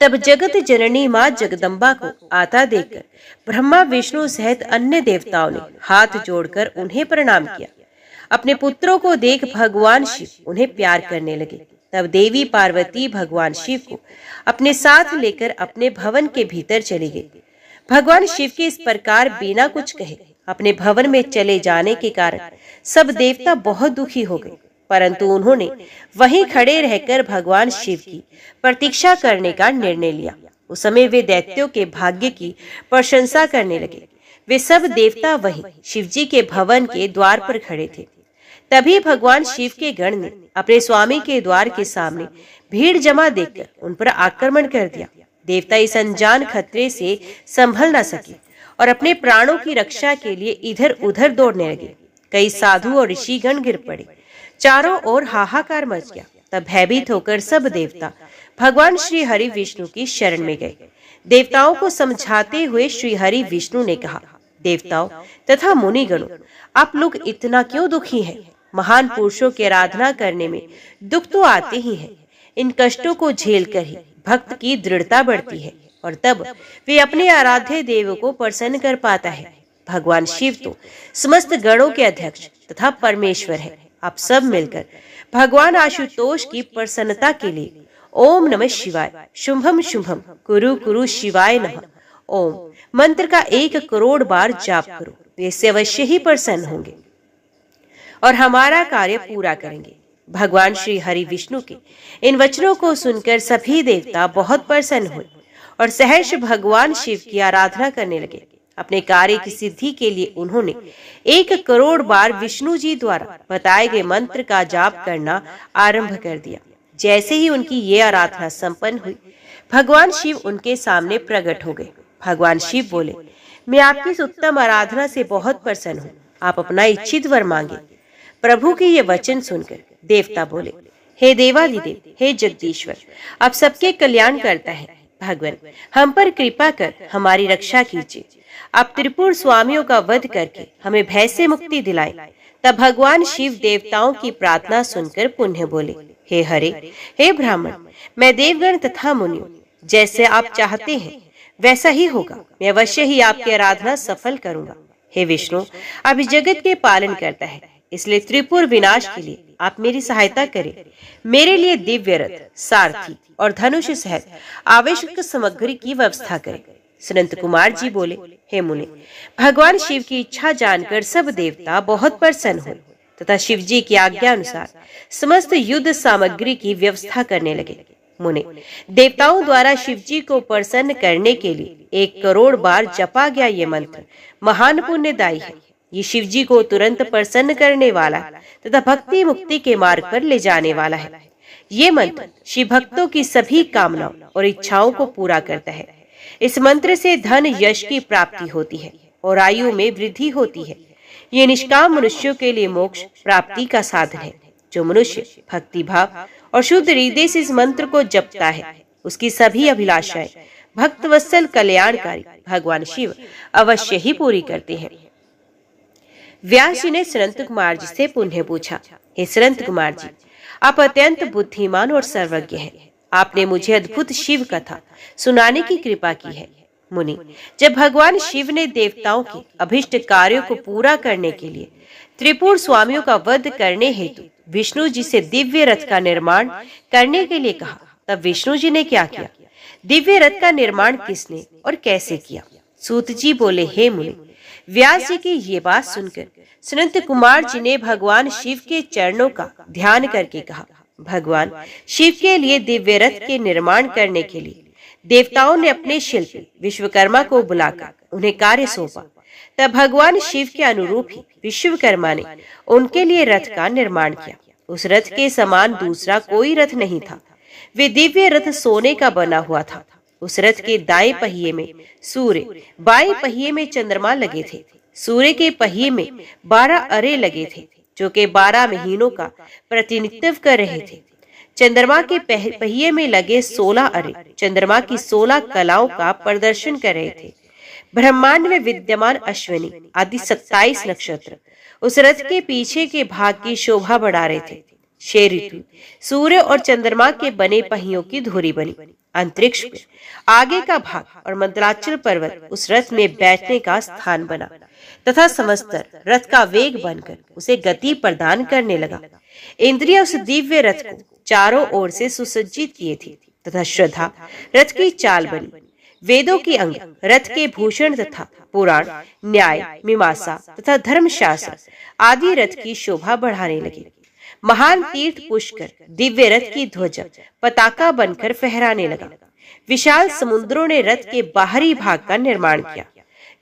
तब जगत जननी माँ जगदम्बा को आता देखकर ब्रह्मा विष्णु सहित अन्य देवताओं ने हाथ जोड़कर उन्हें प्रणाम किया। अपने पुत्रों को देख भगवान शिव उन्हें प्यार करने लगे। तब देवी पार्वती भगवान शिव को अपने साथ लेकर अपने भवन के भीतर चली गई। भगवान शिव के इस प्रकार बिना कुछ कहे अपने भवन में चले जाने के कारण सब देवता बहुत दुखी हो गए, परंतु उन्होंने वहीं खड़े रहकर भगवान शिव की प्रतीक्षा करने का निर्णय लिया। उस समय वे दैत्यों के भाग्य की प्रशंसा करने लगे। वे सब देवता वहीं शिवजी के भवन के द्वार पर खड़े थे। तभी भगवान शिव के गण ने अपने स्वामी के द्वार के सामने भीड़ जमा देखकर उन पर आक्रमण कर दिया। देवता इस अनजान खतरे से संभल न सके और अपने प्राणों की रक्षा के लिए इधर उधर दौड़ने लगे। कई साधु और ऋषिगण गिर पड़े। चारों ओर हाहाकार मच गया। तब भयभीत होकर सब देवता भगवान श्री हरि विष्णु की शरण में गए। देवताओं को समझाते हुए श्री हरि विष्णु ने कहा, देवताओं तथा मुनिगणों, आप लोग इतना क्यों दुखी हैं? महान पुरुषों की आराधना करने में दुख तो आते ही हैं। इन कष्टों को झेलकर ही भक्त की दृढ़ता बढ़ती है और तब वे अपने आराध्य देव को प्रसन्न कर पाता है। भगवान शिव तो समस्त गणों के अध्यक्ष तथा परमेश्वर है। आप सब मिलकर भगवान आशुतोष की प्रसन्नता के लिए ओम नमः शिवाय, शुभम शुभम, कुरु कुरु शिवाय नमः ओम मंत्र का 1 करोड़ बार जाप करो। वे इससे अवश्य ही प्रसन्न होंगे और हमारा कार्य पूरा करेंगे। भगवान श्री हरि विष्णु के इन वचनों को सुनकर सभी देवता बहुत प्रसन्न हुए और सहर्ष भगवान शिव की आराधना करने लगे। अपने कार्य की सिद्धि के लिए उन्होंने 1 करोड़ बार विष्णु जी द्वारा बताए गए मंत्र का जाप करना आरंभ कर दिया। जैसे ही उनकी ये आराधना संपन्न हुई, भगवान शिव उनके सामने प्रकट हो गए। भगवान शिव बोले, मैं आपकी इस उत्तम आराधना से बहुत प्रसन्न हूँ। आप अपना इच्छित वर मांगे। प्रभु के ये वचन सुनकर देवता बोले, हे देवाधिदेव, हे जगदीश्वर, आप सबके कल्याण करता है। भगवान, हम पर कृपा कर हमारी रक्षा कीजिए। आप त्रिपुर स्वामियों का वध करके हमें भय से मुक्ति दिलाए। तब भगवान शिव देवताओं की प्रार्थना सुनकर पुनः बोले, हे हरे, हे ब्राह्मण, मैं देवगण तथा मुनियों, जैसे आप चाहते हैं वैसा ही होगा। मैं अवश्य ही आपकी आराधना सफल करूंगा। हे विष्णु, आप इस जगत के पालन करता है, इसलिए त्रिपुर विनाश के लिए आप मेरी सहायता करें। मेरे लिए दिव्य रथ, सारथी और धनुष सहित आवश्यक सामग्री की व्यवस्था करें। सनंत कुमार जी बोले, हे मुनि, भगवान शिव की इच्छा जानकर सब देवता बहुत प्रसन्न हुए तथा शिव जी की आज्ञा अनुसार समस्त युद्ध सामग्री की व्यवस्था करने लगे। मुनि, देवताओं द्वारा शिव जी को प्रसन्न करने के लिए 1 करोड़ बार जपा गया ये मंत्र महान पुण्यदायी है। ये शिव जी को तुरंत प्रसन्न करने वाला तथा भक्ति मुक्ति के मार्ग पर ले जाने वाला है। ये मंत्र शिव भक्तों की सभी कामनाओं और इच्छाओं को पूरा करता है। इस मंत्र से धन यश की प्राप्ति होती है और आयु में वृद्धि होती है। ये निष्काम मनुष्यों के लिए मोक्ष प्राप्ति का साधन है। जो मनुष्य भक्ति भाव और शुद्ध हृदय से इस मंत्र को जपता है, उसकी सभी अभिलाषाएं भक्त वत्सल कल्याणकारी भगवान शिव अवश्य ही पूरी करते हैं। व्यास जी ने सनंत कुमार जी से पुनः पूछा, हे सनंत कुमार जी, आप अत्यंत बुद्धिमान और सर्वज्ञ हैं। आपने मुझे अद्भुत शिव कथा सुनाने की कृपा की है। मुनि, जब भगवान शिव ने देवताओं के अभिष्ट कार्यों को पूरा करने के लिए त्रिपुर स्वामियों का वध करने हेतु विष्णु जी से दिव्य रथ का निर्माण करने के लिए कहा, तब विष्णु जी ने क्या किया? दिव्य रथ का निर्माण किसने और कैसे किया? सूत जी बोले, हे मुनि, व्यास जी की ये बात सुनकर सनंत कुमार जी ने भगवान शिव के चरणों का ध्यान करके कहा, भगवान शिव के लिए दिव्य रथ के निर्माण करने के लिए देवताओं ने अपने शिल्पी विश्वकर्मा को बुलाकर उन्हें कार्य सौंपा। तब भगवान शिव के अनुरूप ही विश्वकर्मा ने उनके लिए रथ का निर्माण किया। उस रथ के समान दूसरा कोई रथ नहीं था। वे दिव्य रथ सोने का बना हुआ था। उस रथ के दाएं पहिए में सूर्य, बाएं पहिए में चंद्रमा लगे थे। सूर्य के पहिए में 12 अरे लगे थे, जो कि 12 महीनों का प्रतिनिधित्व कर रहे थे। चंद्रमा के पहिए में लगे 16 अरे चंद्रमा की 16 कलाओं का प्रदर्शन कर रहे थे। ब्रह्मांड में विद्यमान अश्विनी आदि 27 नक्षत्र उस रथ के पीछे के भाग की शोभा बढ़ा रहे थे। 6 ऋतु सूर्य और चंद्रमा के बने पहियों की धुरी बनी। अंतरिक्ष में आगे का भाग और मंदलाचल पर्वत उस रथ में बैठने का स्थान बना तथा समस्त रथ का वेग बनकर उसे गति प्रदान करने लगा। इंद्रिया उस दिव्य रथ को चारों ओर से सुसज्जित किए थे तथा श्रद्धा रथ की चाल बनी। वेदों की अंग रथ के भूषण तथा पुराण, न्याय, मीमांसा तथा धर्मशास्त्र आदि रथ की शोभा बढ़ाने लगे। महान तीर्थ पुष्कर दिव्य रथ की ध्वजा पताका बनकर फहराने लगा। विशाल समुद्रों ने रथ के बाहरी भाग का निर्माण किया।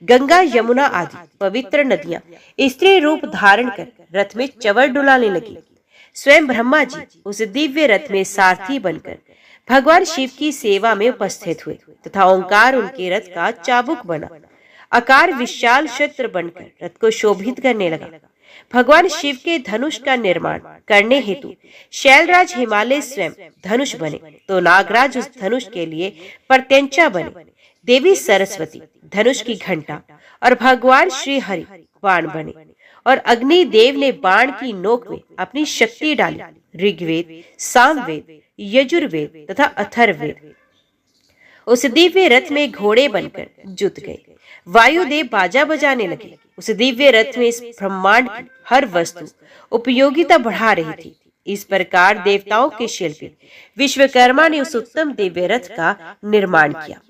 गंगा, यमुना आदि पवित्र नदियां स्त्री रूप धारण कर रथ में चवर डुलाने लगी। स्वयं ब्रह्मा जी उस दिव्य रथ में सारथी बनकर भगवान शिव की सेवा में उपस्थित हुए तथा ओंकार उनके रथ का चाबुक बना। आकार विशाल शस्त्र बनकर रथ को शोभित करने लगा। भगवान शिव के धनुष का निर्माण करने हेतु शैलराज हिमालय स्वयं धनुष बने, तो नागराज उस धनुष के लिए प्रत्यंचा बने। देवी सरस्वती धनुष की घंटा और भगवान श्री हरि बाण बने और अग्नि देव ने बाण की नोक में अपनी शक्ति डाली। ऋग्वेद, सामवेद, यजुर्वेद तथा अथर्ववेद उस दिव्य रथ में घोड़े बनकर जुट गए। वायुदेव बाजा बजाने लगे। उस दिव्य रथ में इस ब्रह्मांड की हर वस्तु उपयोगिता बढ़ा रही थी। इस प्रकार देवताओं के शिल्पी विश्वकर्मा ने उस उत्तम दिव्य रथ का निर्माण किया।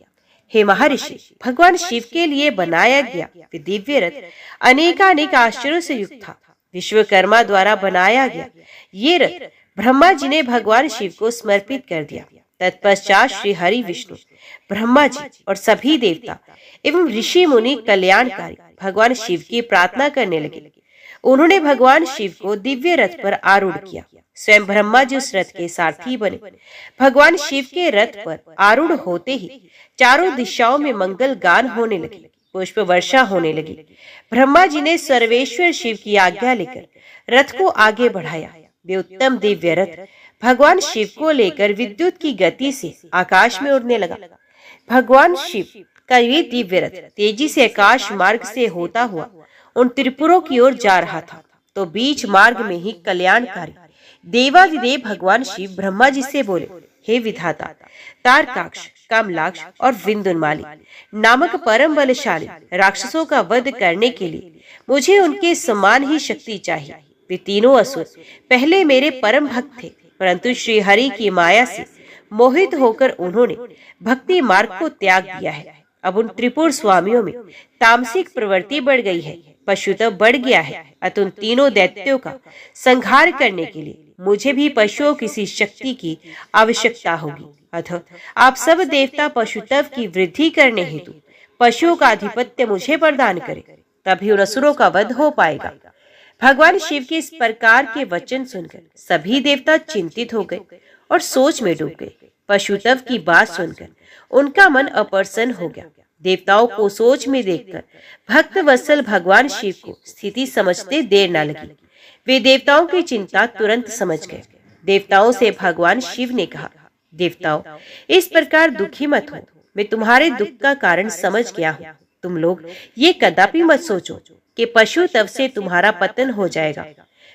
हे महर्षि, भगवान शिव के लिए बनाया गया दिव्य रथ अनेकानेक आश्चर्यों से युक्त था। विश्वकर्मा द्वारा बनाया गया ये रथ ब्रह्मा जी ने भगवान शिव को समर्पित कर दिया। तत्पश्चात श्री हरि, विष्णु, ब्रह्मा जी और सभी देवता एवं ऋषि मुनि कल्याणकारी भगवान शिव की प्रार्थना करने लगे। उन्होंने भगवान शिव को दिव्य रथ पर आरूढ़ किया। स्वयं ब्रह्मा जी उस रथ के सारथी बने। भगवान शिव के रथ पर आरूढ़ होते ही चारों दिशाओं में मंगल गान होने लगे, पुष्प वर्षा होने लगी। ब्रह्मा जी ने सर्वेश्वर शिव की आज्ञा लेकर रथ को आगे बढ़ाया। वे उत्तम दिव्य रथ भगवान शिव को लेकर विद्युत की गति से आकाश में उड़ने लगा। भगवान शिव का ये दिव्य रथ तेजी से आकाश मार्ग से होता हुआ उन त्रिपुरों की ओर जा रहा था। तो बीच मार्ग में ही कल्याणकारी देवादिदेव भगवान शिव ब्रह्मा जी से बोले, हे विधाता, तारकाक्ष, कमलाक्ष और विंदुनमाली नामक परम बलशाली राक्षसों का वध करने के लिए मुझे उनके समान ही शक्ति चाहिए। वे तीनों असुर पहले मेरे परम भक्त थे, परंतु श्री हरि की माया से मोहित होकर उन्होंने भक्ति मार्ग को त्याग दिया है। अब उन त्रिपुर स्वामियों में तामसिक प्रवृत्ति बढ़ गई है, पशुत्व बढ़ गया है। अतः उन तीनों दैत्यों का संहार करने के लिए मुझे भी पशुओं किसी शक्ति की आवश्यकता होगी। अतः आप सब देवता पशुत्व की वृद्धि करने हेतु पशुओं का आधिपत्य मुझे प्रदान करें, तभी उन असुरों का वध हो पाएगा। भगवान शिव के इस प्रकार के वचन सुनकर सभी देवता चिंतित हो गए और सोच में डूब गए। पशुत्व की बात सुनकर उनका मन अप्रसन्न हो गया। देवताओं को सोच में देखकर भक्त वत्सल भगवान शिव को स्थिति समझते देर न लगी। वे देवताओं की चिंता तुरंत समझ गए। देवताओं से भगवान शिव ने कहा, देवताओं, इस प्रकार दुखी मत हो, मैं तुम्हारे दुख का कारण समझ गया हूँ। तुम लोग ये कदापि मत सोचो कि पशुत्व से तुम्हारा पतन हो जाएगा।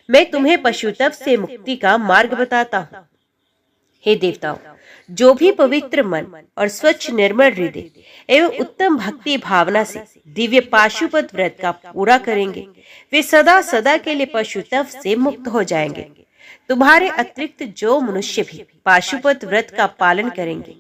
मैं तुम्हें पशुत्व से मुक्ति का मार्ग बताता हूँ। हे देवताओं, जो भी पवित्र मन और स्वच्छ निर्मल हृदय एवं उत्तम भक्ति भावना से दिव्य पाशुपत व्रत का पूरा करेंगे, वे सदा सदा के लिए पशुत्व से मुक्त हो जाएंगे। तुम्हारे अतिरिक्त जो मनुष्य भी पाशुपत व्रत का पालन करेंगे,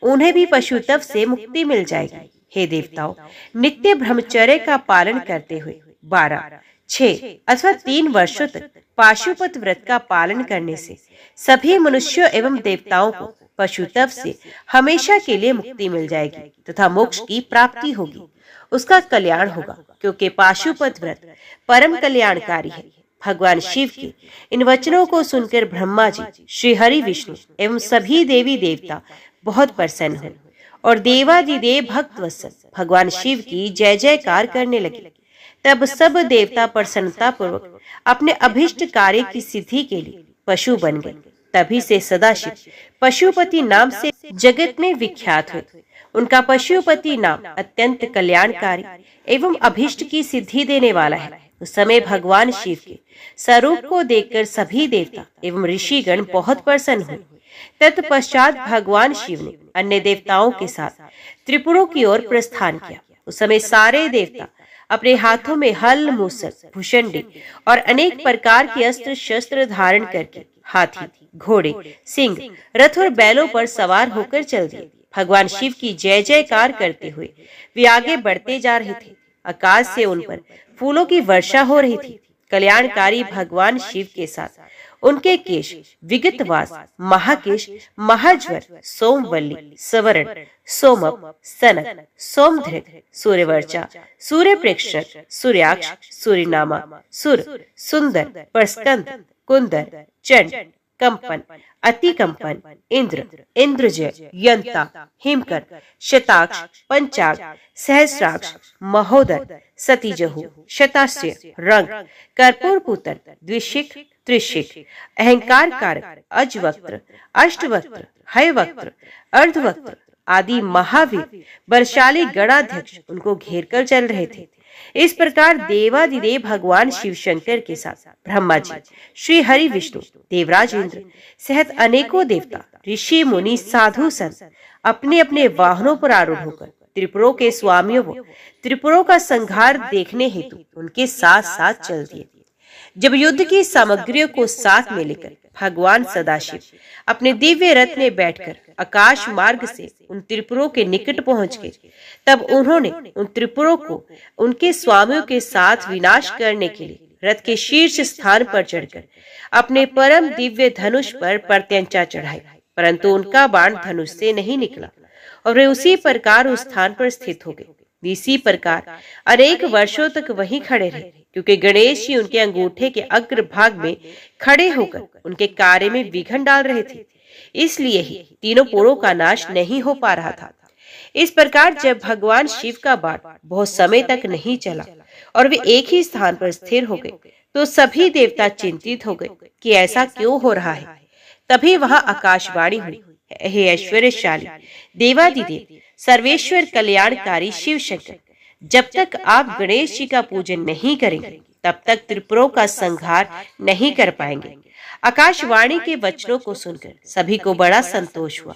उन्हें भी पशुत्व से मुक्ति मिल जाएगी। हे देवताओं, नित्य ब्रह्मचर्य का पालन करते हुए 12, 6 अथवा 3 वर्षों तक पाशुपत व्रत का पालन करने से सभी मनुष्यों एवं देवताओं को पशुतव से हमेशा के लिए मुक्ति मिल जाएगी तथा मोक्ष की प्राप्ति होगी। उसका कल्याण होगा, क्योंकि पाशुपत व्रत परम कल्याणकारी है। भगवान शिव के इन वचनों को सुनकर ब्रह्मा जी, श्री हरि विष्णु एवं सभी देवी देवता बहुत प्रसन्न हुए और देवादिदेव भक्त वत्सल भगवान शिव की जय जयकार करने लगे। तब सब देवता प्रसन्नता पूर्वक अपने अभिष्ट कार्य की सिद्धि के लिए पशु बन गए। तभी से सदाशिव पशुपति नाम से जगत में विख्यात हुए। उनका पशुपति नाम अत्यंत कल्याणकारी एवं अभिष्ट की सिद्धि देने वाला है। उस समय भगवान शिव के स्वरूप को देखकर सभी देवता एवं ऋषिगण बहुत प्रसन्न हुए। तत्पश्चात भगवान शिव ने अन्य देवताओं के साथ त्रिपुरों की ओर प्रस्थान किया। उस समय सारे देवता अपने हाथों में हल, मूसल, भुषंडी और अनेक प्रकार के अस्त्र शस्त्र धारण करके हाथी, घोड़े, सिंह, रथ और बैलों पर सवार होकर चल दिए। भगवान शिव की जय जयकार करते हुए वे आगे बढ़ते जा रहे थे। आकाश से उन पर फूलों की वर्षा हो रही थी। कल्याणकारी भगवान शिव के साथ उनके केश विगतवास, महाकेश, महाज्वर, सोमवल्ली, सवर्ण, सोमप, सनक, सोमधृग, सूर्यवर्चा, सूर्य प्रेक्षक, सूर्याक्ष, सूर्यनामा, सुर, सुंदर, परस्कंद, कुंदर, चंड, कंपन, अतिकंपन, इंद्र, इंद्रजय, यंता, हिमकर, शताक्ष, पंचाग, सहस्राक्ष, महोदर, सतीजहु, शतास्य, रंग, कर्पूर पुत्र, द्विशिख, त्रिशिख, अहंकार कारक, अजवक्त्र, अष्टवक्त्र, हयवक्त्र, अर्धवक्त्र आदि महावीर बलशाली गणाध्यक्ष उनको घेर कर चल रहे थे। इस प्रकार देवादिदेव भगवान शिव शंकर के साथ ब्रह्मा जी, श्री हरि विष्णु, देवराज इंद्र सहित अनेकों देवता, ऋषि, मुनि, साधु, संत अपने अपने वाहनों पर आरूढ़ होकर त्रिपुरों के स्वामियों व त्रिपुरों का संहार देखने हेतु उनके साथ साथ चल दिए। जब युद्ध की सामग्रियों को साथ में लेकर भगवान सदाशिव अपने दिव्य रथ में बैठकर आकाश मार्ग से उन त्रिपुरों के निकट पहुंच गए, तब उन्होंने उन त्रिपुरों को उनके स्वामियों के साथ विनाश करने के लिए रथ के शीर्ष स्थान पर चढ़कर अपने परम दिव्य धनुष पर प्रत्यंचा चढ़ाई, परंतु उनका बाण धनुष से नहीं निकला और वे उसी प्रकार उस स्थान पर स्थित हो गए। इसी प्रकार अनेक वर्षों तक वहीं खड़े रहे, क्योंकि गणेश जी उनके अंगूठे के अग्र भाग में खड़े होकर उनके कार्य में विघ्न डाल रहे थे। इसलिए ही तीनों पुरों का नाश नहीं हो पा रहा था। इस प्रकार जब भगवान शिव का बाण बहुत समय तक नहीं चला और वे एक ही स्थान पर स्थिर हो गए, तो सभी देवता चिंतित हो गए कि ऐसा क्यों हो रहा है। तभी वहां आकाशवाणी हुई, हे ऐश्वर्यशाली देवादिदेव सर्वेश्वर कल्याणकारी शिव शंकर, जब तक आप गणेश जी का पूजन नहीं करेंगे तब तक त्रिपुरों का संहार नहीं कर पाएंगे। आकाशवाणी के वचनों को सुनकर सभी को बड़ा संतोष हुआ।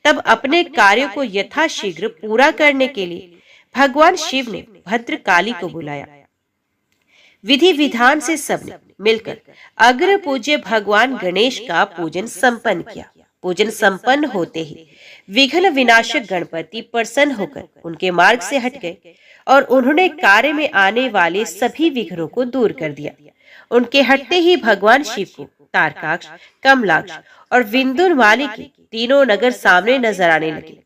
तब अपने कार्यों को यथाशीघ्र पूरा करने के लिए भगवान शिव ने भद्रकाली को बुलाया। विधि विधान से सबने मिलकर अग्र पूज्य भगवान गणेश का पूजन संपन्न किया। पूजन संपन्न होते ही विघ्न विनाशक गणपति प्रसन्न होकर उनके मार्ग से हट गए और उन्होंने कार्य में आने वाले सभी विघ्नों को दूर कर दिया। उनके हटते ही भगवान शिव को तारकाक्ष, कमलाक्ष और विंदुरमाली के तीनों नगर सामने नजर आने लगे।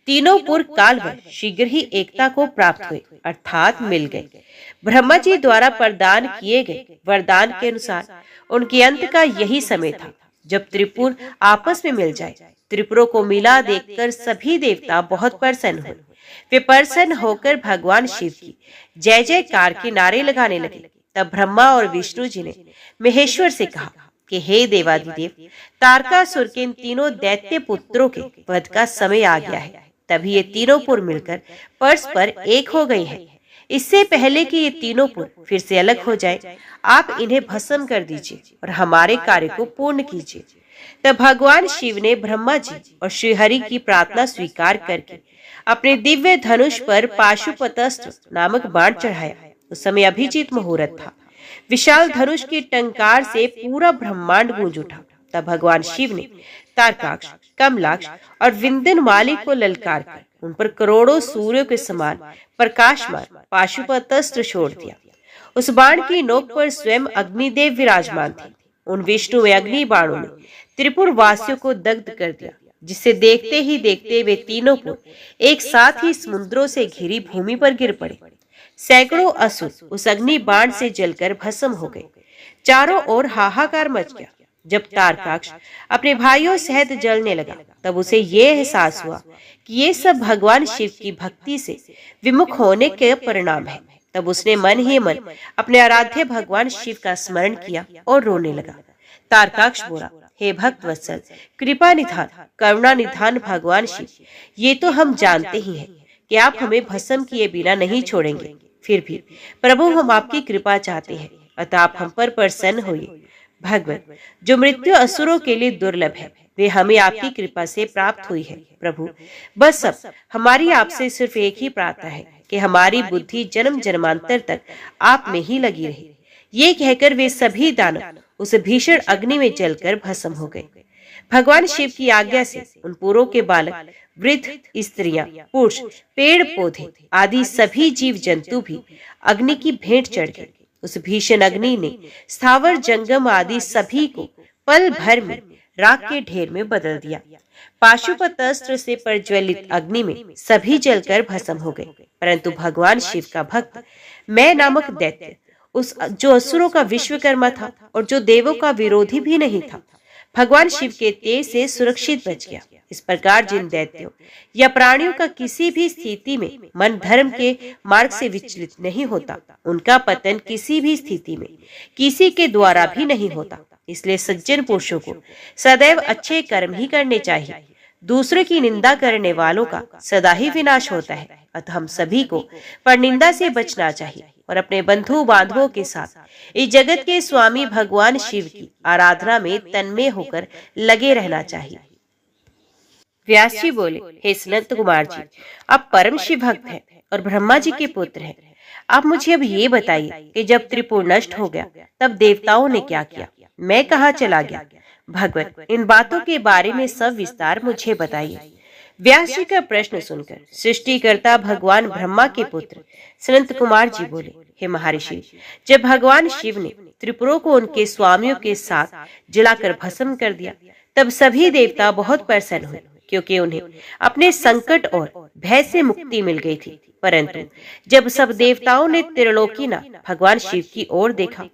तीनों पुर कालवर शीघ्र ही एकता को प्राप्त हुए, अर्थात मिल गए। ब्रह्मा जी द्वारा प्रदान किए गए वरदान के अनुसार उनके अंत का यही समय था जब त्रिपुर आपस में मिल जाए। त्रिपुरों को मिला देखकर सभी देवता बहुत प्रसन्न हुए। वे प्रसन्न होकर भगवान शिव की जय जयकार के नारे लगाने लगे। तब ब्रह्मा और विष्णु जी ने महेश्वर से कहा कि हे देवादिदेव, तारकासुर के इन तीनों दैत्य पुत्रों के वध का समय आ गया है। तभी ये तीनों पुर मिलकर परस्पर एक हो गए हैं। इससे पहले कि ये तीनों पुर फिर से अलग हो जाए, आप इन्हें भस्म कर दीजिए और हमारे कार्य को पूर्ण कीजिए। तब भगवान शिव ने ब्रह्मा जी और श्री हरि की प्रार्थना स्वीकार करके अपने दिव्य धनुष पर पाशुपतस्त्र नामक बाण चढ़ाया। उस समय अभिजीत मुहूर्त था। विशाल धनुष की टंकार से पूरा ब्रह्मांड गूंज उठा। तब भगवान शिव ने तारकाक्ष, कमलाक्ष और विंदनमाली को ललकार कर उन पर करोड़ों सूर्यों के समान प्रकाशमान पाशुपतस्त्र छोड़ दिया। उस बाण की नोक पर स्वयं अग्निदेव विराजमान थे। उन विष्णु में अग्नि बाणों ने त्रिपुर वासियों को दग्ध कर दिया, जिससे देखते ही देखते वे तीनों पुर एक साथ ही समुद्रों से घिरी भूमि पर गिर पड़े। सैकड़ों असुर उस अग्नि बाण से जलकर भस्म हो गए। चारों ओर हाहाकार मच गया। जब तारकाक्ष अपने भाइयों सहित जलने लगा, तब उसे ये एहसास हुआ कि ये सब भगवान शिव की भक्ति से विमुख होने के परिणाम है। तब उसने मन ही मन अपने आराध्य भगवान शिव का स्मरण किया और रोने लगा। तारकाक्ष बोला, हे भक्त वत्सल, कृपा निधान, करुणा निधान भगवान शिव, ये तो हम जानते ही हैं कि आप हमें भस्म किए बिना नहीं छोड़ेंगे। फिर भी प्रभु, हम आपकी कृपा चाहते हैं, अतः आप हम पर प्रसन्न होइए। भगवत, जो मृत्यु असुरों के लिए दुर्लभ है, वे हमें आपकी कृपा से प्राप्त हुई है। प्रभु, बस अब हमारी आपसे सिर्फ एक ही प्रार्थना है कि हमारी बुद्धि जन्म जन्मांतर तक आप में ही लगी रहे। ये कहकर वे सभी दानव उस भीषण अग्नि में जलकर भस्म हो गए। भगवान शिव की आज्ञा से उन पुरों के बालक, वृद्ध, स्त्रियां, पुरुष, पेड़ पौधे आदि सभी जीव जंतु भी अग्नि की भेंट चढ़ गए। उस भीषण अग्नि ने स्थावर जंगम आदि सभी को पल भर में राख के ढेर में बदल दिया। पाशुपत अस्त्र से प्रज्वलित अग्नि में सभी जलकर भस्म हो गए, परंतु भगवान शिव का भक्त मैं नामक दैत्य, जो असुरों का विश्वकर्मा था और जो देवों का विरोधी भी नहीं था, भगवान शिव के तेज से सुरक्षित बच गया। इस प्रकार जिन दैत्यों या प्राणियों का किसी भी स्थिति में मन धर्म के मार्ग से विचलित नहीं होता, उनका पतन किसी भी स्थिति में किसी के द्वारा भी नहीं होता। इसलिए सज्जन पुरुषों को सदैव अच्छे कर्म ही करने चाहिए। दूसरे की निंदा करने वालों का सदा ही विनाश होता है। अतः हम सभी को परनिंदा से बचना चाहिए और अपने बंधु बांधवों के साथ इस जगत के स्वामी भगवान शिव की आराधना में तन्मय होकर लगे रहना चाहिए। व्यास जी बोले, हे सनत कुमार जी, आप परम शिव भक्त हैं और ब्रह्मा जी के पुत्र हैं। आप मुझे अब ये बताइए कि जब त्रिपुर नष्ट हो गया, तब देवताओं ने क्या किया? मैं कहाँ चला गया? भगवत, इन बातों के बारे में सब विस्तार मुझे बताइए। व्यास जी का प्रश्न सुनकर सृष्टिकर्ता भगवान ब्रह्मा के पुत्र सनत कुमार जी बोले, हे महर्षि, जब भगवान शिव ने त्रिपुरों को उनके स्वामियों के साथ जलाकर भस्म कर दिया, तब सभी देवता बहुत प्रसन्न हुए, क्योंकि उन्हें अपने संकट और भय से मुक्ति मिल गई थी। परंतु जब सब देवताओं ने त्रिलोकीनाथ भगवान शिव की ओर देखा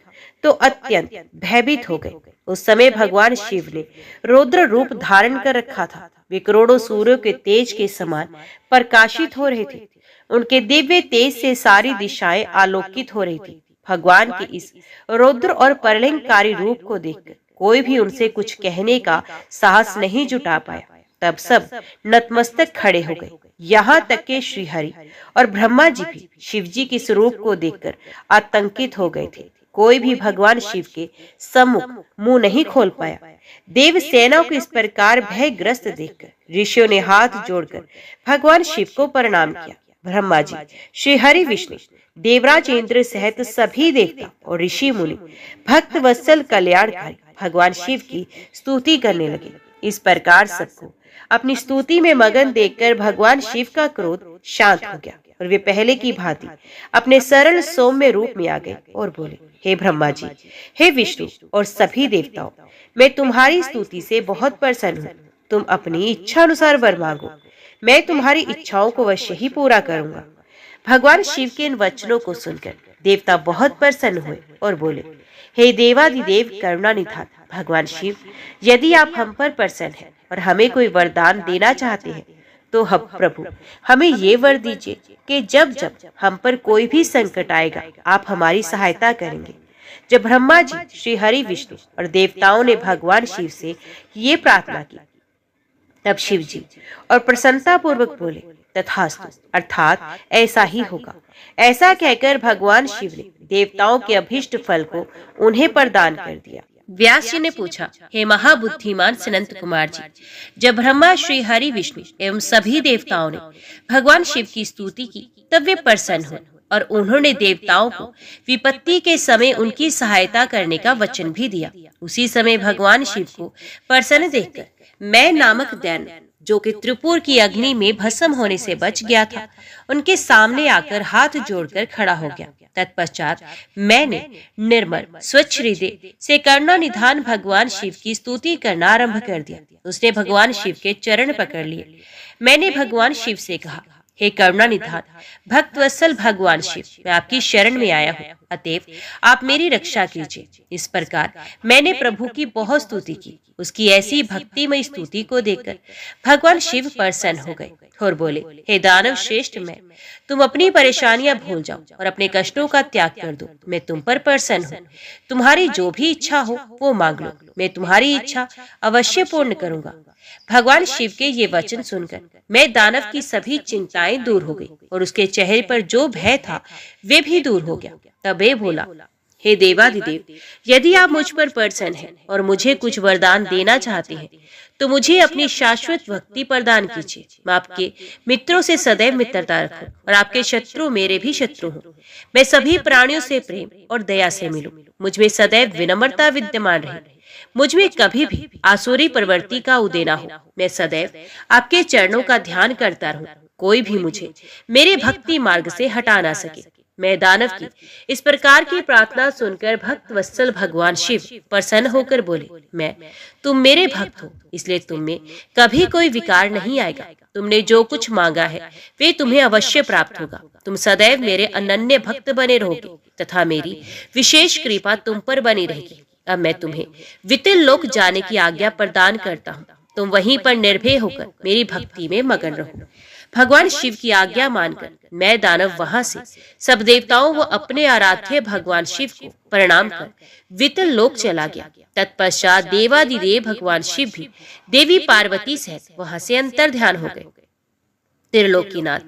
तो अत्यंत भयभीत हो गए। उस समय भगवान शिव ने रौद्र रूप धारण कर रखा था। वे करोड़ों सूर्यों के तेज के समान प्रकाशित हो रहे थे। उनके दिव्य तेज से सारी दिशाएं आलोकित हो रही थी। भगवान के इस रौद्र और प्रलयंकारी रूप को देखकर कोई भी उनसे कुछ कहने का साहस नहीं जुटा पाया। तब सब नतमस्तक खड़े हो गए। यहाँ तक के श्रीहरि और ब्रह्मा जी भी शिव जी के स्वरूप को देखकर आतंकित हो गए थे। कोई भी भगवान शिव के सम्मुख मुंह नहीं खोल पाया। देव सेना को इस प्रकार भयग्रस्त देखकर ऋषियों ने हाथ जोड़कर भगवान शिव को प्रणाम किया। ब्रह्मा जी, श्री हरि, विष्णु, देवराज इंद्र सहित सभी देवता और ऋषि मुनि भक्त वत्सल कल्याणकारी भगवान शिव की स्तुति करने लगे। इस प्रकार सबको अपनी स्तुति में मगन देखकर भगवान शिव का क्रोध शांत हो गया और वे पहले की भांति अपने सरल सौम्य रूप में आ गए और बोले, हे ब्रह्मा जी, हे विष्णु और सभी देवताओं, मैं तुम्हारी स्तुति से बहुत प्रसन्न हूँ। तुम अपनी इच्छा अनुसार वर मांगो, मैं तुम्हारी इच्छाओं को अवश्य ही पूरा करूंगा। भगवान शिव के इन वचनों को सुनकर देवता बहुत प्रसन्न हुए और बोले, हे देवाधिदेव करुणा निधान भगवान शिव, यदि आप हम पर प्रसन्न हैं और हमें कोई वरदान देना चाहते हैं तो हम प्रभु हमें ये वर दीजिए कि जब जब हम पर कोई भी संकट आएगा आप हमारी सहायता करेंगे। जब ब्रह्मा जी, श्री हरि, विष्णु और देवताओं ने भगवान शिव से ये प्रार्थना की, तब शिव जी और प्रसन्नता पूर्वक बोले, तथास्तु, अर्थात ऐसा ही होगा। ऐसा कहकर भगवान शिव ने देवताओं के अभीष्ट फल को उन्हें प्रदान कर दिया। व्यास जी ने पूछा, हे महाबुद्धिमान सनत कुमार जी, जब ब्रह्मा, श्री हरि, विष्णु एवं सभी देवताओं ने भगवान शिव की स्तुति की, तब वे प्रसन्न हुए और उन्होंने देवताओं को विपत्ति के समय उनकी सहायता करने का वचन भी दिया। उसी समय भगवान शिव को प्रसन्न देखकर मैं नामक दैत्य जो कि त्रिपुर की अग्नि में भस्म होने से बच गया था, उनके सामने आकर हाथ जोड़कर खड़ा हो गया। तत्पश्चात मैंने निर्मल स्वच्छ हृदय से करुणानिधान भगवान शिव की स्तुति करना आरंभ कर दिया। उसने भगवान शिव के चरण पकड़ लिए। मैंने भगवान शिव से कहा, हे करुणानिधान भक्त वत्सल भगवान शिव, मैं आपकी शरण में आया हूँ, अतएव आप मेरी रक्षा कीजिए। इस प्रकार मैंने प्रभु की बहुत स्तुति की। उसकी ऐसी भक्तिमय स्तुति को देखकर भगवान शिव प्रसन्न हो गए और बोले, हे दानव श्रेष्ठ, तुम अपनी परेशानियां भूल जाओ और अपने कष्टों का त्याग कर दो। मैं तुम पर प्रसन्न हूँ। तुम्हारी जो भी इच्छा हो वो मांग लो, मैं तुम्हारी इच्छा अवश्य पूर्ण करूंगा। भगवान शिव के ये वचन सुनकर मैं दानव की सभी चिंताएं दूर हो गई और उसके चेहरे पर जो भय था वे भी दूर हो गया। तब वे बोला, हे देवादिदेव, यदि आप मुझ पर प्रसन्न हैं और मुझे कुछ वरदान देना चाहते हैं तो मुझे अपनी शाश्वत भक्ति प्रदान कीजिए। मैं आपके मित्रों से सदैव मित्रता रखूं और आपके शत्रु मेरे भी शत्रु हों। मैं सभी प्राणियों से प्रेम और दया से मिलूं। मुझ में सदैव विनम्रता विद्यमान रहे। मुझ में कभी भी आसुरी प्रवृत्ति का उदय न हो। मैं सदैव आपके चरणों का ध्यान करता रहूं। कोई भी मुझे मेरे भक्ति मार्ग से हटा ना सके। मैं दानव की इस प्रकार की प्रार्थना सुनकर भक्त वत्सल भगवान शिव प्रसन्न होकर बोले, तुम मेरे भक्त हो, इसलिए तुम में कभी कोई विकार नहीं आएगा। तुमने जो कुछ मांगा है वे तुम्हें अवश्य प्राप्त होगा। तुम सदैव मेरे अनन्य भक्त बने रहोगे तथा मेरी विशेष कृपा तुम पर बनी रहेगी। अब मैं तुम्हें वितिल लोक जाने की आज्ञा प्रदान करता हूँ। तुम वहीं पर निर्भय होकर मेरी भक्ति में मगन रहो। भगवान शिव की आज्ञा मानकर मैं दानव वहां से सब देवताओं व अपने आराध्य भगवान शिव को प्रणाम कर वितल लोक चला गया। तत्पश्चात देवादिदेव भगवान शिव भी देवी पार्वती सहित वहां से अंतर्ध्यान हो गए। त्रिलोकीनाथ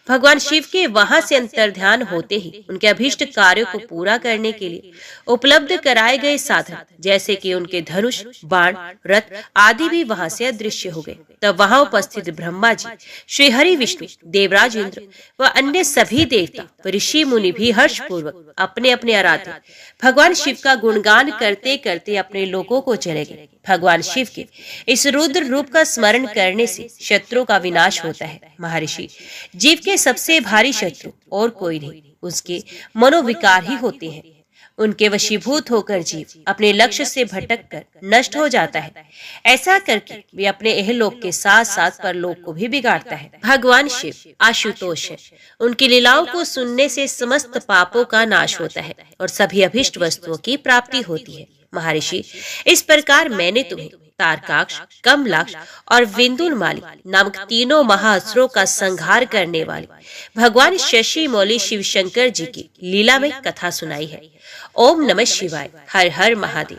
भगवान शिव के वहां से अंतर्ध्यान होते ही उनके अभीष्ट कार्यों को पूरा करने के लिए उपलब्ध कराए गए साधन जैसे कि उनके धनुष, बाण, रथ आदि भी वहां से अदृश्य हो गए। तब वहां उपस्थित ब्रह्मा जी, श्री हरि विष्णु, देवराज इंद्र व अन्य सभी देवता व ऋषि मुनि भी हर्ष पूर्वक अपने अपने आराध्य भगवान शिव का गुणगान करते करते अपने लोकों को चले गए। भगवान शिव के इस रुद्र रूप का स्मरण करने से शत्रु का विनाश होता है। महर्षि जीव के सबसे भारी शत्रु और कोई नहीं, उसके मनोविकार ही होते हैं। उनके वशीभूत होकर जीव अपने लक्ष्य से भटक कर नष्ट हो जाता है। ऐसा करके वे अपने इहलोक के साथ साथ परलोक को भी बिगाड़ता है। भगवान शिव आशुतोष है। उनकी लीलाओं को सुनने से समस्त पापों का नाश होता है और सभी अभिष्ट वस्तुओं की प्राप्ति होती है। महर्षि, इस प्रकार मैंने तुम्हें तारकाक्ष, कमलाक्ष और विंदुरमाली नामक तीनों महाअसुरों का संहार करने वाले भगवान शशि मौली शिव शंकर जी की लीलामय कथा सुनाई है। ओम नमः शिवाय। हर हर महादेव।